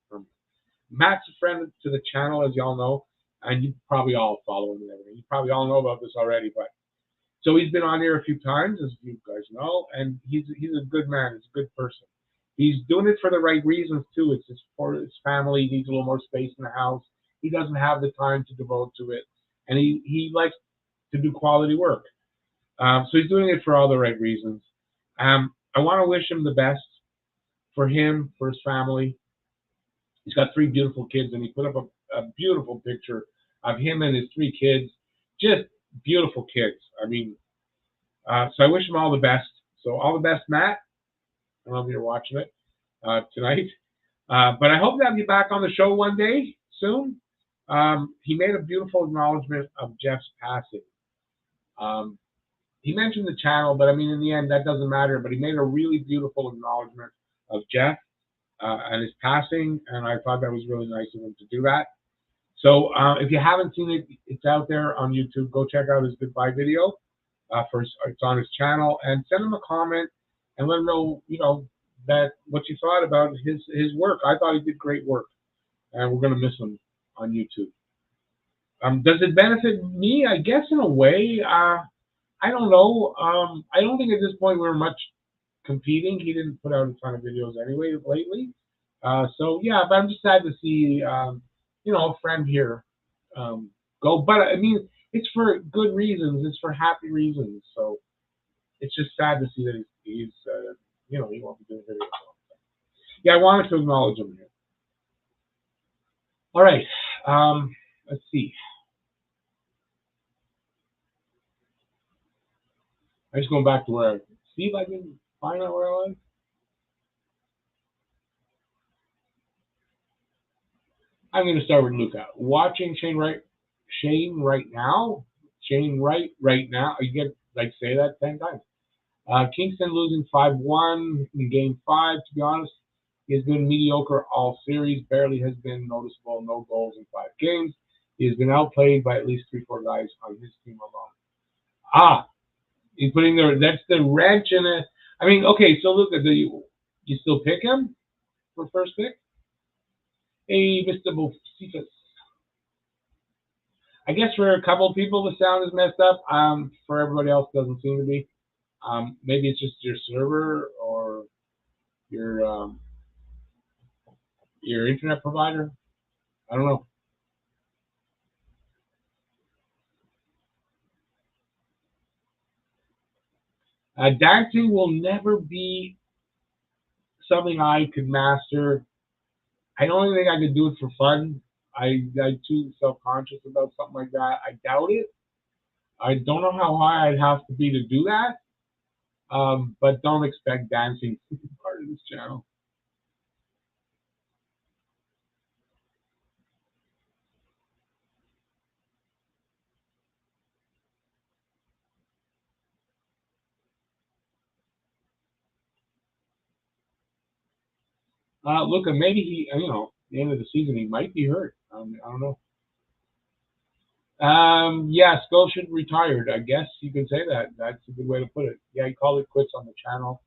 Matt's a friend to the channel, as y'all know, and you probably all follow him and everything. You probably all know about this already, but so he's been on here a few times, as you guys know, and he's a good man. He's a good person. He's doing it for the right reasons too. It's just for his family. He needs a little more space in the house. He doesn't have the time to devote to it, and he likes to do quality work. So he's doing it for all the right reasons. I want to wish him the best for him, for his family. He's got 3 beautiful kids, and he put up a beautiful picture of him and his 3 kids. Just beautiful kids. I mean, so I wish him all the best. So all the best, Matt. I don't know if you're watching it tonight. But I hope to have you back on the show one day soon. He made a beautiful acknowledgement of Jeff's passing. He mentioned the channel, but I mean, in the end, that doesn't matter. But he made a really beautiful acknowledgement of Jeff and his passing, and I thought that was really nice of him to do that. So if you haven't seen it, it's out there on YouTube. Go check out his goodbye video. It's on his channel, and send him a comment and let him know, that what you thought about his work. I thought he did great work, and we're going to miss him on YouTube. Does it benefit me? I guess in a way. I don't know. I don't think at this point we're much competing. He didn't put out a ton of videos anyway lately. So yeah, but I'm just sad to see, a friend here go. But I mean, it's for good reasons. It's for happy reasons. So it's just sad to see that he's he won't be doing videos. Yeah, I wanted to acknowledge him here. All right. Let's see. I'm just going back to where see if I can find out where I was. I'm going to start with Luca. Watching Shane Wright now. Shane Wright right now. You get say that 10 times. Kingston losing 5-1 in Game 5. To be honest, he has been mediocre all series. Barely has been noticeable. No goals in 5 games. He has been outplayed by at least 3-4 guys on his team alone. He's putting that's the wrench in it. I mean, okay, so look at you still pick him for first pick? Hey, Mr. Bofsifus. I guess for a couple of people the sound is messed up. For everybody else, it doesn't seem to be. Maybe it's just your server or your internet provider. I don't know. Dancing will never be something I could master. I don't think I could do it for fun. I'm too self-conscious about something like that. I doubt it. I don't know how high I'd have to be to do that. But don't expect dancing to be part of this channel. Look, maybe he, the end of the season, he might be hurt. I don't know. Yeah, Scotian retired. I guess you can say that. That's a good way to put it. Yeah, he called it quits on the channel.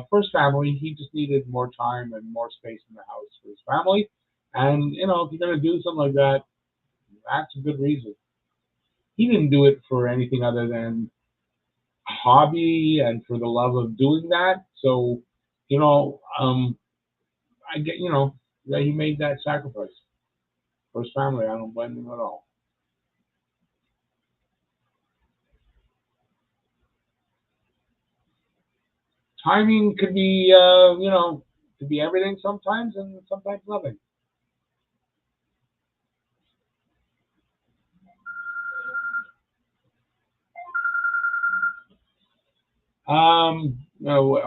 For his family, he just needed more time and more space in the house for his family. And, if you're going to do something like that, that's a good reason. He didn't do it for anything other than a hobby and for the love of doing that. So, I get, that he made that sacrifice for his family. I don't blame him at all. Timing could be, could be everything sometimes and sometimes nothing. No, I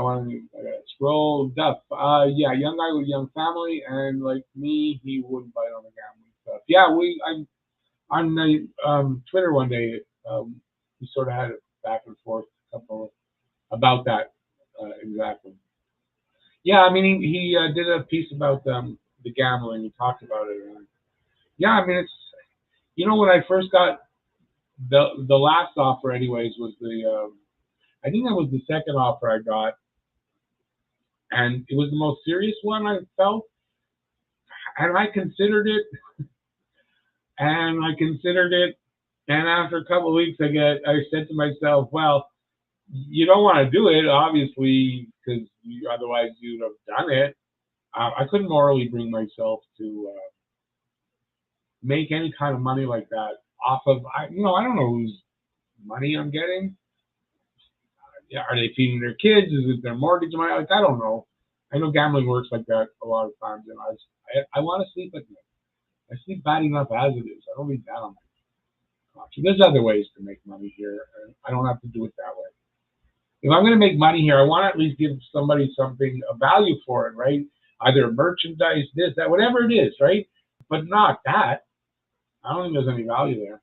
gotta scroll. Duff. Yeah, young guy with young family, and like me, he wouldn't bite on the gambling stuff. Yeah, I'm on the Twitter one day. We sort of had a back and forth about that exactly. Yeah, I mean he did a piece about the gambling. He talked about it. Yeah, I mean, it's, when I first got the last offer, anyways, was I think that was the second offer I got, and it was the most serious one I felt, and I considered it, and I considered it, and after a couple of weeks, I said to myself, well, you don't want to do it, obviously, because otherwise you'd have done it. I couldn't morally bring myself to make any kind of money like that off of, I don't know whose money I'm getting. Yeah, are they feeding their kids? Is it their mortgage money? Like, I don't know. I know gambling works like that a lot of times, and I want to sleep at night. I sleep bad enough as it is. I don't need that on my conscience. There's other ways to make money here. I don't have to do it that way. If I'm going to make money here, I want to at least give somebody something, a value for it, right? Either merchandise, this, that, whatever it is, right? But not that. I don't think there's any value there.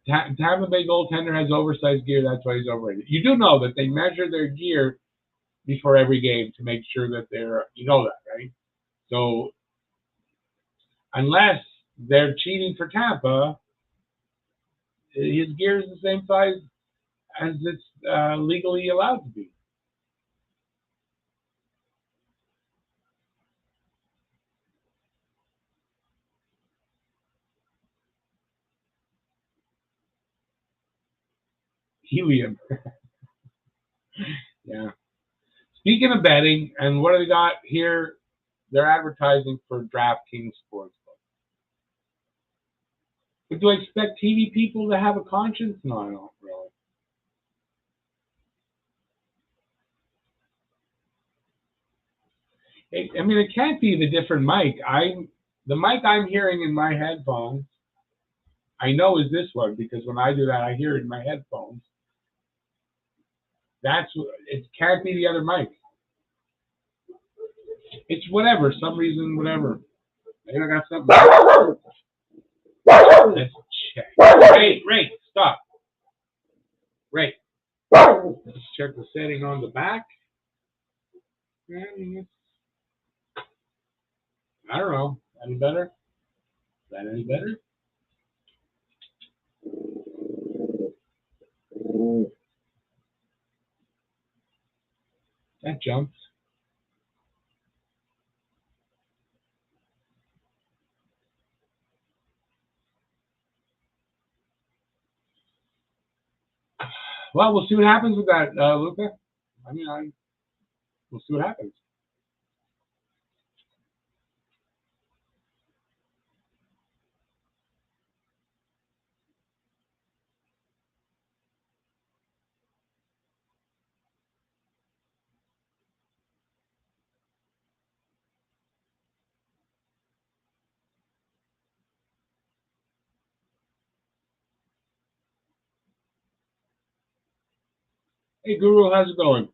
Tampa Bay goaltender has oversized gear. That's why he's overrated. You do know that they measure their gear before every game to make sure that you know that, right? So unless they're cheating for Tampa, his gear is the same size as it's legally allowed to be. Helium. Yeah. Speaking of betting, and what do they got here? They're advertising for DraftKings Sportsbook. But do I expect TV people to have a conscience? No, I don't really. I mean, it can't be the different mic. The mic I'm hearing in my headphones, I know is this one because when I do that, I hear it in my headphones. It can't be the other mic. It's whatever, some reason, whatever. I think I got something. Let's check. Ray, stop. Ray, let's check the setting on the back. I don't know. Any better? Is that any better? That jumps. Well, we'll see what happens with that, Luca. I mean, we'll see what happens. Hey, Guru, how's it going?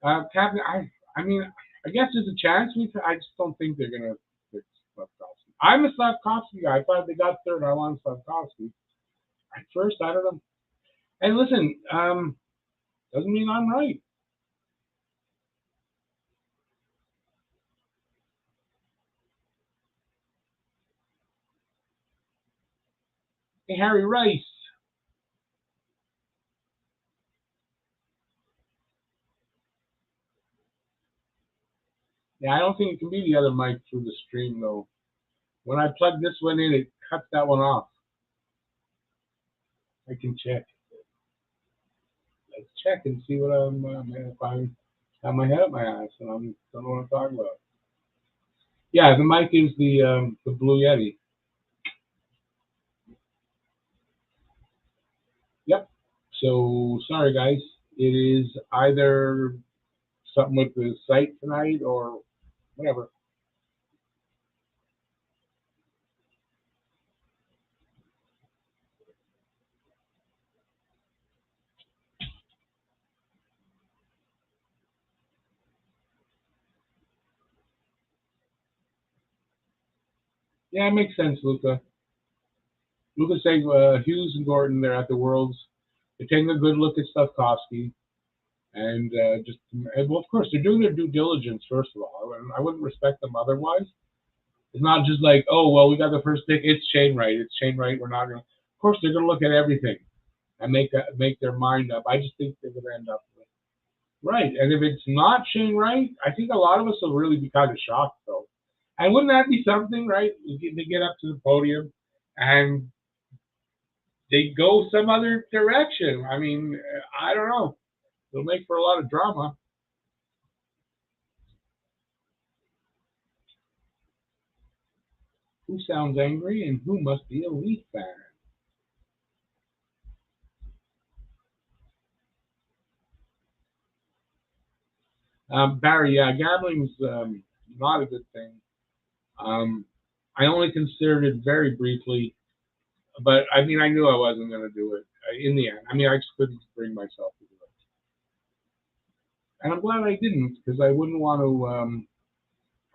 Captain, I mean, I guess there's a chance. I just don't think they're gonna fix Slavkovsky. I'm a Slavkovsky guy. I thought they got third. I want Slavkovsky. At first, I don't know. Hey, listen, doesn't mean I'm right. Hey, Harry Rice. Yeah, I don't think it can be the other mic through the stream though. When I plug this one in, it cuts that one off. I can check. Let's check and see what if I have my head up my ass and I don't know what I'm talking about. Yeah, the mic is the Blue Yeti. Yep. So sorry guys, it is either something with the site tonight or whatever. Yeah, it makes sense, Luca. Luca's saying Hughes and Gordon, they're at the Worlds. They're taking a good look at Stufkovsky. And well, of course, they're doing their due diligence, first of all. I wouldn't respect them otherwise. It's not just like, oh, well, we got the first pick. It's Shane Wright. It's Shane Wright. We're not going to. Of course, they're going to look at everything and make their mind up. I just think they're going to end up with Right. And if it's not Shane Wright, I think a lot of us will really be kind of shocked, though. And wouldn't that be something, right? They get up to the podium and they go some other direction. I mean, I don't know. It'll make for a lot of drama. Who sounds angry and who must be a Leaf fan? Barry, yeah, gambling's not a good thing. Um, I only considered it very briefly, but I mean, I knew I wasn't going to do it in the end. I mean, I just couldn't bring myself to do it, and I'm glad I didn't because I wouldn't want to.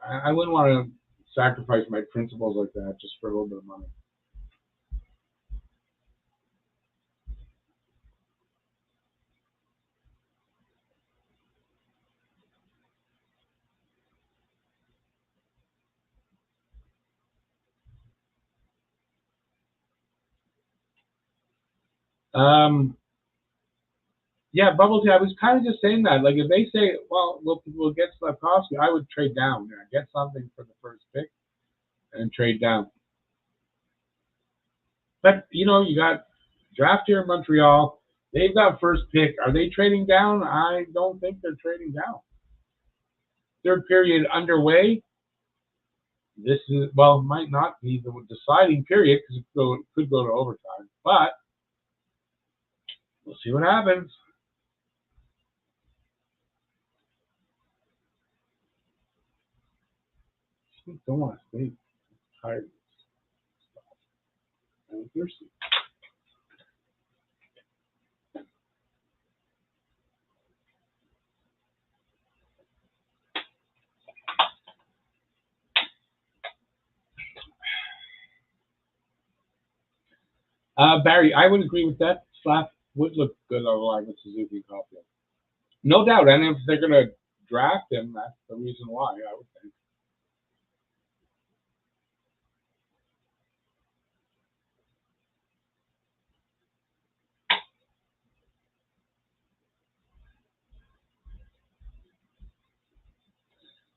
I wouldn't want to sacrifice my principles like that just for a little bit of money. Um, yeah, bubble tea. I was kind of just saying that. Like, if they say, "Well, we'll get Slavkovsky," I would trade down there, get something for the first pick, and trade down. But you got draft here in Montreal. They've got first pick. Are they trading down? I don't think they're trading down. Third period underway. This is might not be the deciding period because could go to overtime, but we'll see what happens. I don't want to stay tired. I'm thirsty. Barry, I would agree with that. Slap would look good on the line with Suzuki and Caulfield. No doubt. And if they're going to draft him, that's the reason why, I would think.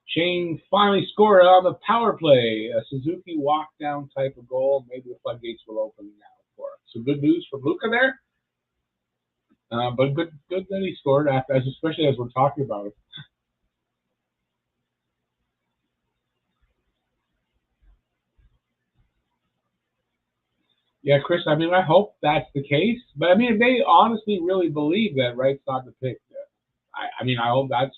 Shane finally scored on the power play. A Suzuki walk down type of goal. Maybe the floodgates will open now for us. So good news for Luca there. But good that he scored, especially as we're talking about it. Yeah, Chris, I mean, I hope that's the case. But I mean, if they honestly really believe that Wright's not the pick, I mean, I hope that's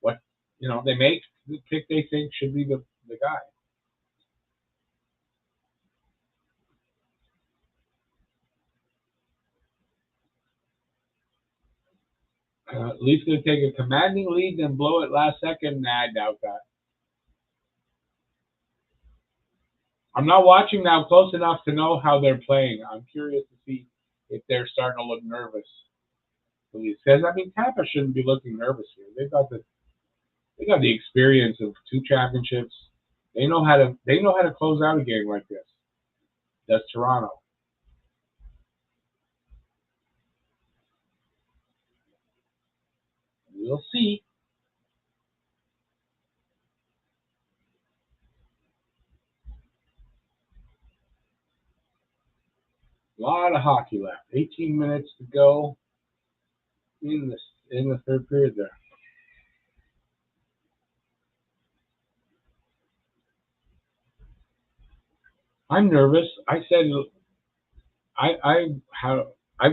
what, they make the pick they think should be the guy. Leafs going to take a commanding lead and blow it last second? Nah, I doubt that. I'm not watching now close enough to know how they're playing. I'm curious to see if they're starting to look nervous. Because I mean, Tampa shouldn't be looking nervous here. They got the experience of two championships. They know how to close out a game like this. That's Toronto. We'll see. A lot of hockey left. 18 minutes to go in the third period there. I'm nervous. I said I have I've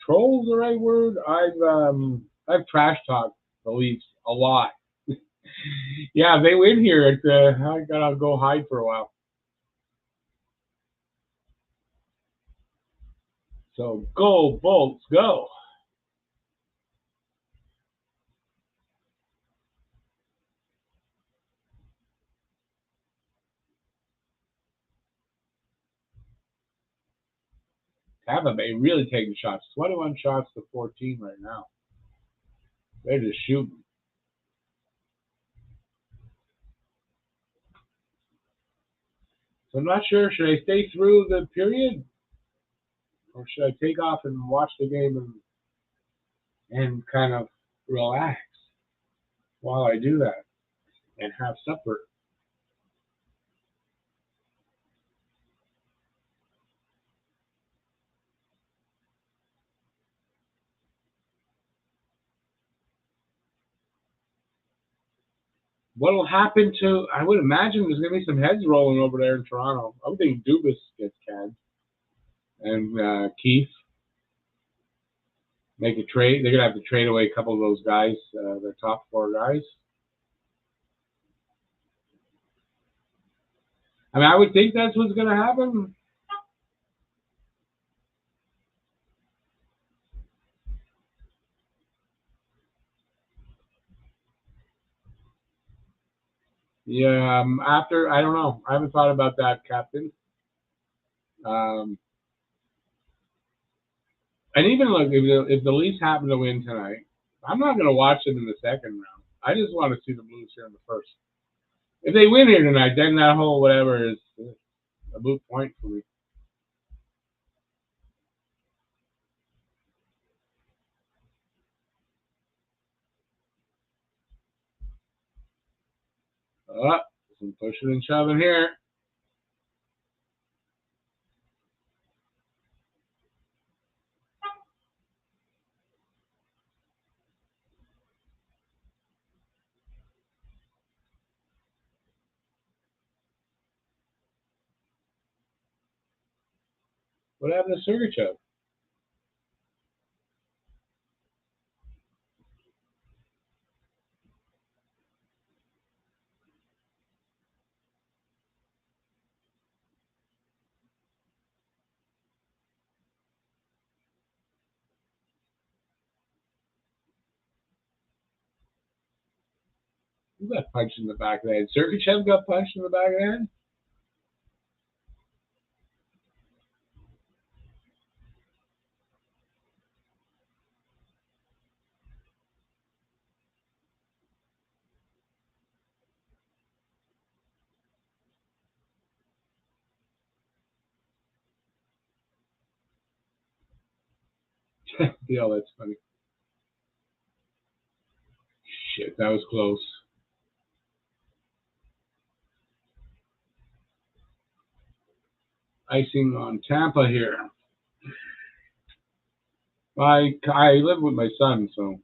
trolls the right word. I've trash talked the Leafs a lot. Yeah, they win here. I gotta go hide for a while. So go Bolts, go! Tampa Bay really taking shots. 21 shots to 14 right now. They're just shooting. So I'm not sure. Should I stay through the period, or should I take off and watch the game and kind of relax while I do that and have supper? What will happen to? I would imagine there's going to be some heads rolling over there in Toronto. I would think Dubas gets canned and Keith make a trade. They're going to have to trade away a couple of those guys, their top four guys. I mean, I would think that's what's going to happen. Yeah. After I don't know. I haven't thought about that, Captain. Um, and even look, if the Leafs happen to win tonight, I'm not going to watch them in the second round. I just want to see the Blues here in the first. If they win here tonight, then that whole whatever is a moot point for me. Some pushing and shoving here. What happened to Sergachev? Who got punched in the back of the head? Sergachev got punched in the back of the head? Deal, that's funny. Shit, that was close. Icing on Tampa here. I live with my son, so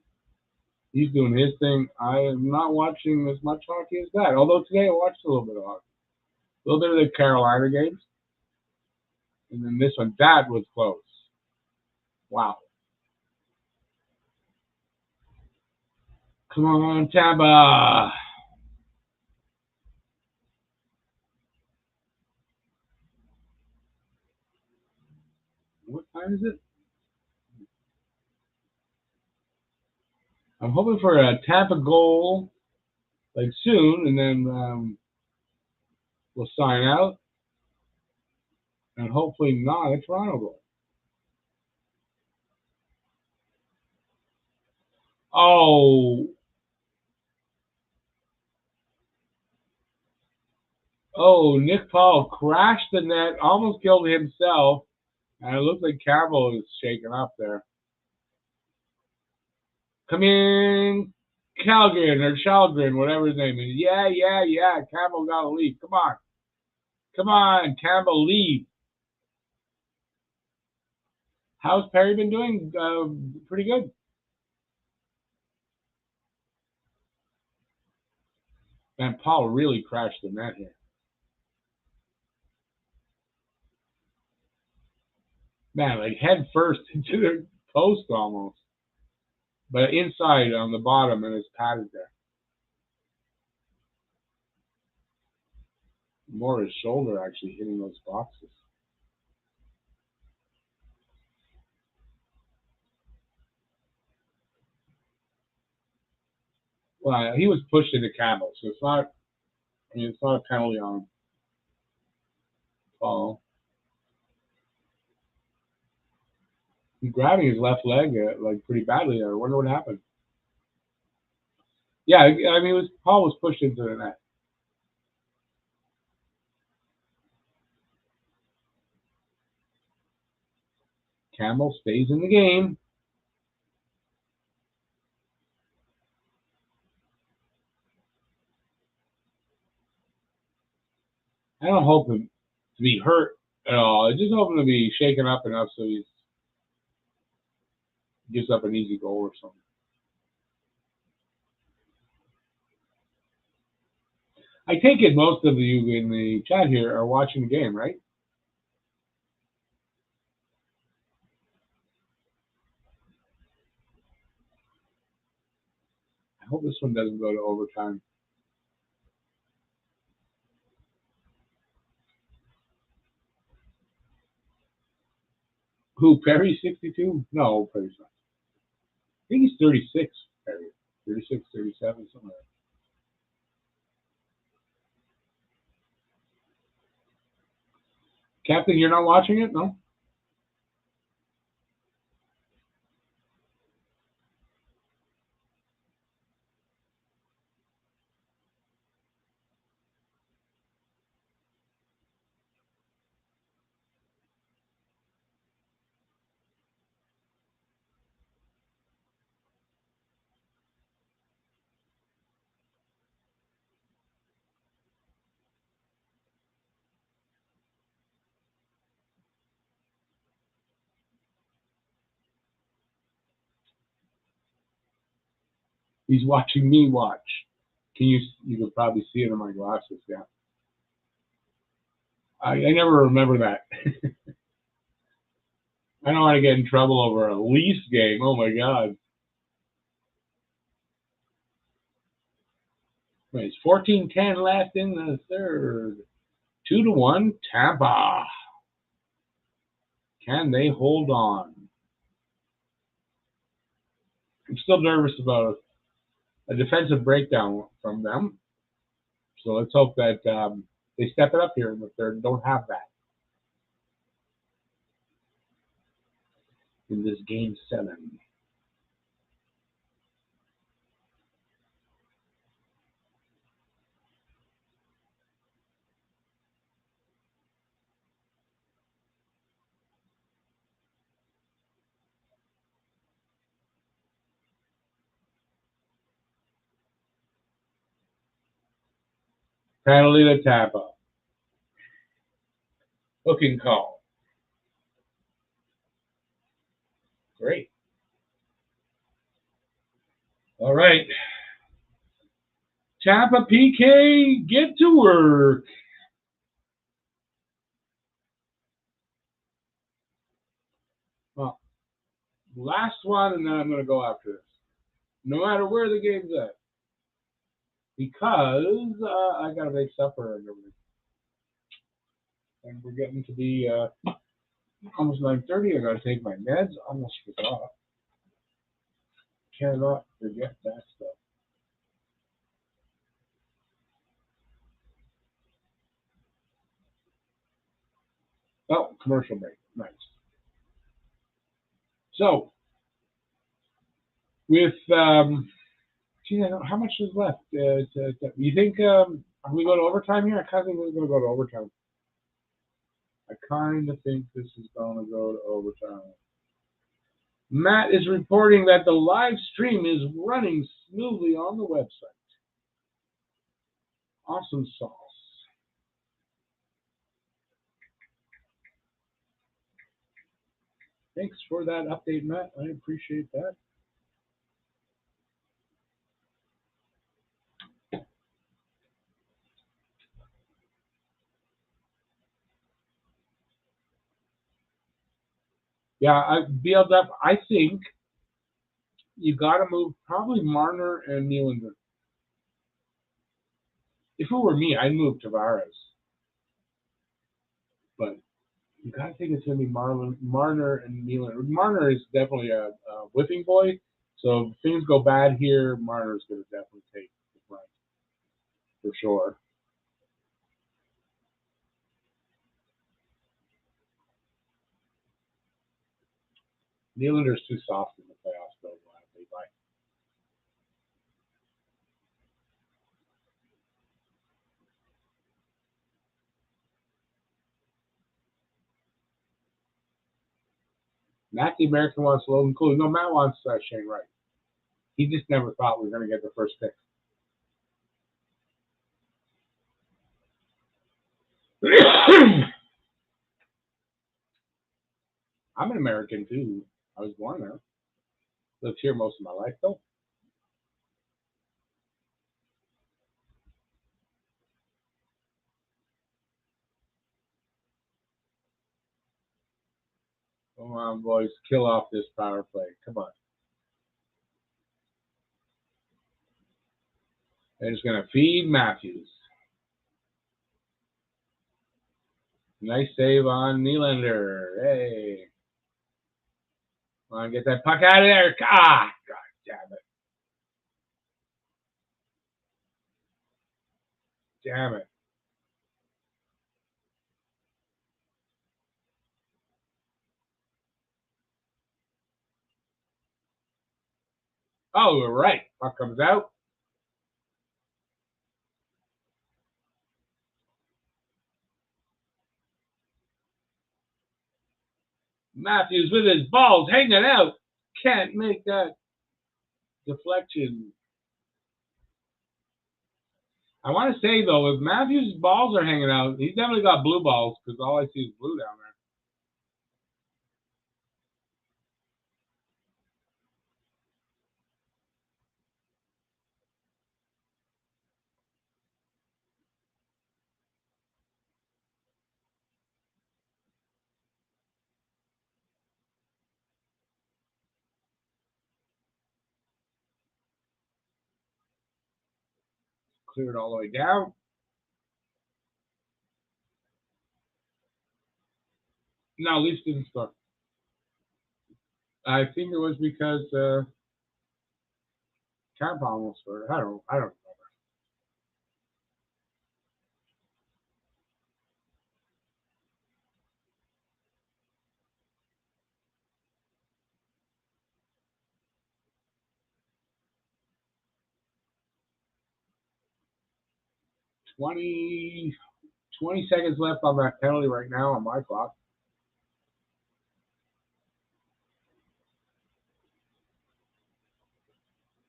he's doing his thing. I am not watching as much hockey as that. Although today I watched a little bit of hockey. A little bit of the Carolina games. And then this one, that was close. Wow. Come on, Tampa. What time is it? I'm hoping for a Tampa goal like soon, and then we'll sign out, and hopefully not a Toronto goal. Oh, Nick Paul crashed the net, almost killed himself, and it looks like Campbell is shaken up there. Come in, Calgren or Chalgren, whatever his name is. Yeah. Campbell got to leave. Come on, Campbell, leave. How's Perry been doing? Pretty good. Man, Paul really crashed the net here. Man, like head first into the post almost. But inside on the bottom and it's padded there. More his shoulder actually hitting those boxes. Well, he was pushed into Campbell, so it's not. I mean, it's not a penalty on Paul. He's grabbing his left leg like pretty badly there. I wonder what happened. Yeah, I mean, Paul was pushed into the net. Campbell stays in the game. I don't hope him to be hurt at all. I just hope him to be shaken up enough so he gives up an easy goal or something. I take it most of you in the chat here are watching the game, right? I hope this one doesn't go to overtime. Who, Perry 62? No, Perry's not. I think he's 36, Perry. 36, 37, something like that. Captain, you're not watching it? No? He's watching me watch. You can probably see it in my glasses, yeah. I never remember that. I don't want to get in trouble over a Leafs game. Oh my God. Wait, it's 14-10 left in the third. 2-1, Tampa. Can they hold on? I'm still nervous about a defensive breakdown from them. So let's hope that they step it up here in the third. Don't have that in this game 7. Penalty to Tampa. Hooking call. Great. All right. Tampa PK, get to work. Well, last one, and then I'm going to go after this. No matter where the game's at. Because I got to make supper and everything. And we're getting to be almost 9:30. I got to take my meds. Almost forgot. Cannot forget that stuff. Oh, commercial break. Nice. So, with, gee, how much is left? You think, are we going to overtime here? I kind of think we're going to go to overtime. I kind of think this is going to go to overtime. Matt is reporting that the live stream is running smoothly on the website. Awesome sauce. Thanks for that update, Matt. I appreciate that. Yeah, BLW, I think you got to move probably Marner and Nylander. If it were me, I'd move Tavares. But you got to think it's going to be Marner and Nylander. Marner is definitely a whipping boy. So if things go bad here, Marner's going to definitely take the front for sure. Nylander's too soft in the playoffs, though. Matt the American wants Logan Cooley. No, Matt wants Shane Wright. He just never thought we were going to get the first pick. I'm an American too. I was born there. Lived here most of my life though. Come on, boys. Kill off this power play. Come on. They're just going to feed Matthews. Nice save on Nylander. Hey. Come on, get that puck out of there. Ah, God damn it. Damn it. Oh, we're right. Puck comes out. Matthews with his balls hanging out. Can't make that deflection. I want to say, though, if Matthews' balls are hanging out, he's definitely got blue balls because all I see is blue down there. Cleared all the way down. No, Leafs didn't score. I think it was because Tampa almost scored. I don't remember. Twenty seconds left on that penalty right now on my clock.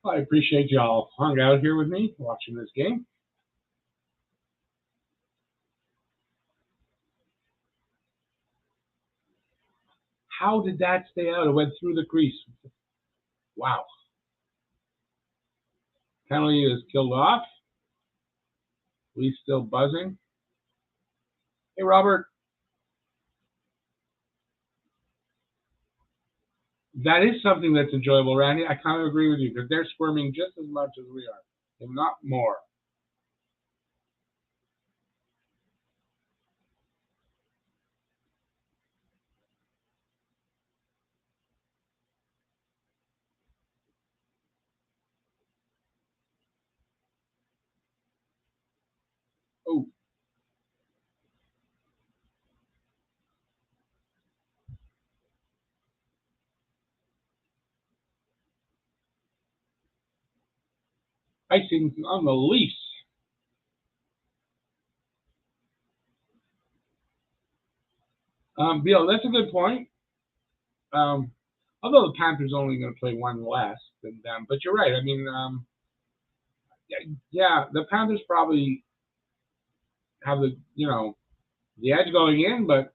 I appreciate y'all hung out here with me watching this game. How did that stay out? It went through the crease. Wow. Penalty is killed off. Leafs still buzzing. Hey, Robert. That is something that's enjoyable, Randy. I kind of agree with you because they're squirming just as much as we are, if not more. Oh. Icing on the Leafs. Bill, that's a good point. Although the Panthers only going to play one less than them, but you're right. I mean, yeah, the Panthers probably have the edge going in, but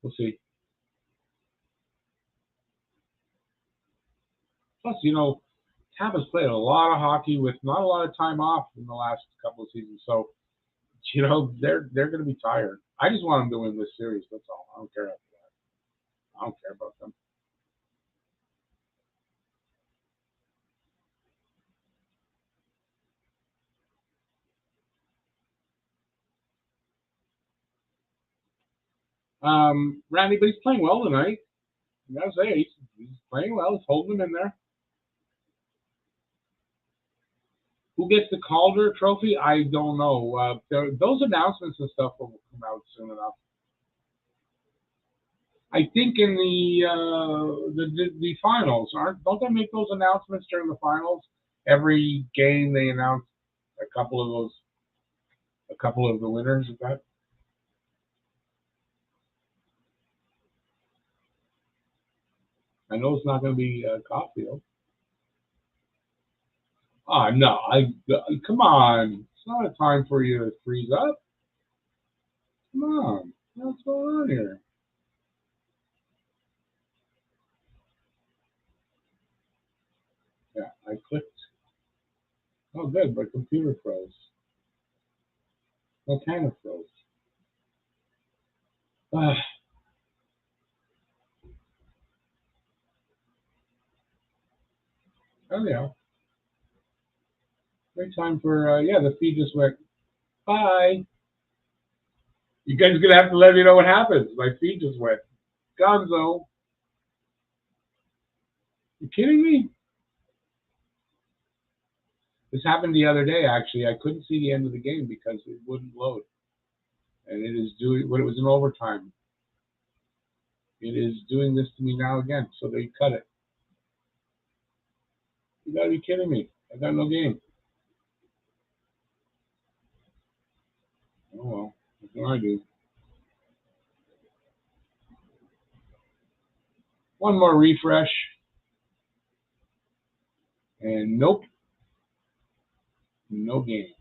we'll see. Plus, Tampa's played a lot of hockey with not a lot of time off in the last couple of seasons, so they're going to be tired. I just want them to win this series. That's all. I don't care after that. I don't care about them. Randy, but he's playing well tonight. I gotta say, he's playing well. He's holding them in there. Who gets the Calder Trophy? I don't know. Those announcements and stuff will come out soon enough. I think in the finals, don't they make those announcements during the finals? Every game they announce a couple of the winners of that. I know it's not going to be Caulfield. Oh, no. Come on. It's not a time for you to freeze up. Come on. What's going on here? Yeah, I clicked. Oh, good. My computer froze. What kind of froze? Ah, oh, yeah. Great time for, yeah, the feed just went, bye. You guys are going to have to let me know what happens. My feed just went, gonzo. You kidding me? This happened the other day, actually. I couldn't see the end of the game because it wouldn't load. And it is doing, when it was in overtime, it is doing this to me now again. So they cut it. You got to be kidding me. I got no game. Oh, well. What can I do? One more refresh. And nope. No game.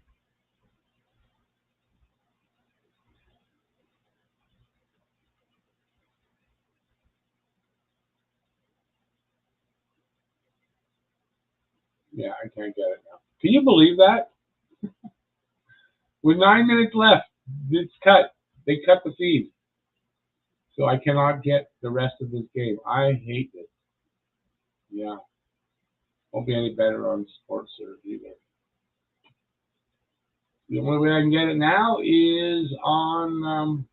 Yeah, I can't get it now. Can you believe that? With 9 minutes left, it's cut. They cut the feed. So I cannot get the rest of this game. I hate this. Yeah. Won't be any better on Sports Surge either. The only way I can get it now is on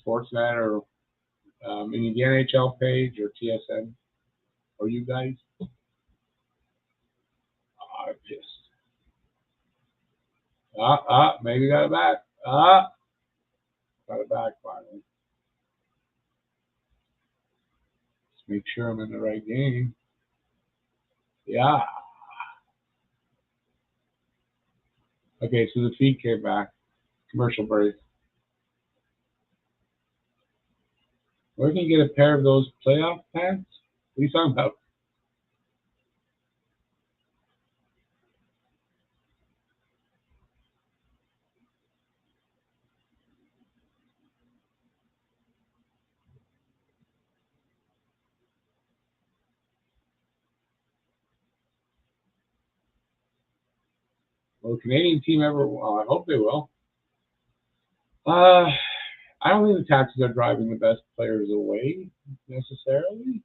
Sportsnet or in the NHL page or TSN or you guys. I'm pissed. Maybe got it back. Got it back finally. Let's make sure I'm in the right game. Yeah. Okay, so the feed came back. Commercial break. Where can you get a pair of those playoff pants? What are you talking about? Will a Canadian team ever? Well, I hope they will. I don't think the taxes are driving the best players away necessarily.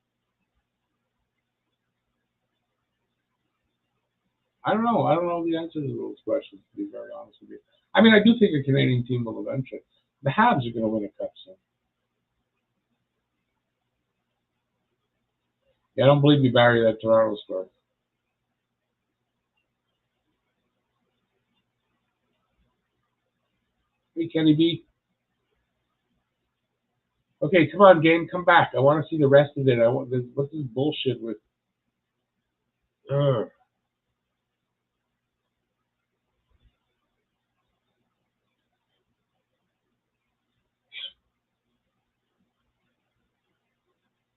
I don't know. I don't know the answer to those questions, to be very honest with you. I mean, I do think a Canadian team will eventually. The Habs are going to win a cup soon. Yeah, I don't believe you, Barry, that Toronto score. Hey, Kenny B. Okay, come on, game, come back. I want to see the rest of it. What's this bullshit with? Ugh.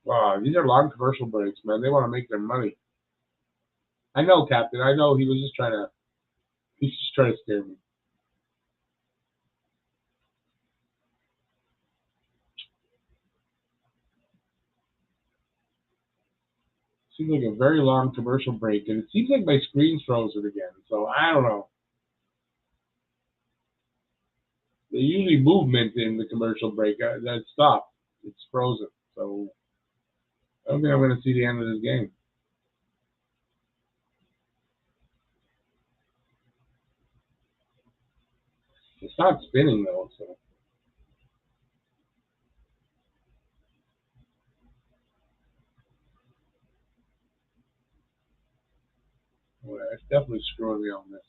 Wow, these are long commercial breaks, man. They want to make their money. I know, Captain. I know he was just trying to. He's just trying to scare me. Seems like a very long commercial break, and it seems like my screen's frozen again. So I don't know. There's usually movement in the commercial break. That stopped. It's frozen. So I don't think I'm going to see the end of this game. It's not spinning though. So well, it's definitely screwing me on this.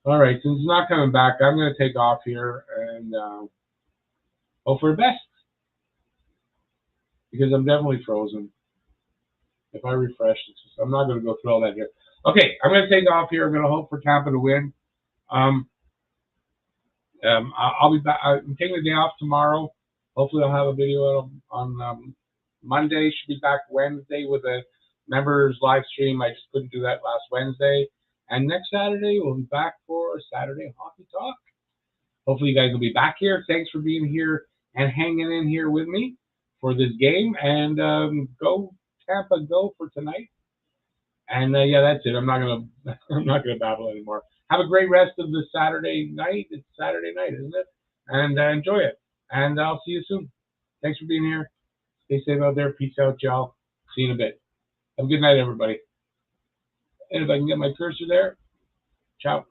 All right, since it's not coming back, I'm going to take off here and hope for the best because I'm definitely frozen. If I refresh, I'm not going to go through all that here. Okay, I'm going to take off here. I'm going to hope for Tampa to win. I'll be back. I'm taking the day off tomorrow. Hopefully, I'll have a video on Monday. Should be back Wednesday with a members live stream. I just couldn't do that last Wednesday. And next Saturday, we'll be back for Saturday Hockey Talk. Hopefully, you guys will be back here. Thanks for being here and hanging in here with me for this game. And go Tampa, go for tonight. And yeah, that's it. I'm not gonna babble anymore. Have a great rest of the Saturday night. It's Saturday night, isn't it? And enjoy it. And I'll see you soon. Thanks for being here. Stay safe out there. Peace out, y'all. See you in a bit. Have a good night, everybody. And if I can get my cursor there, ciao.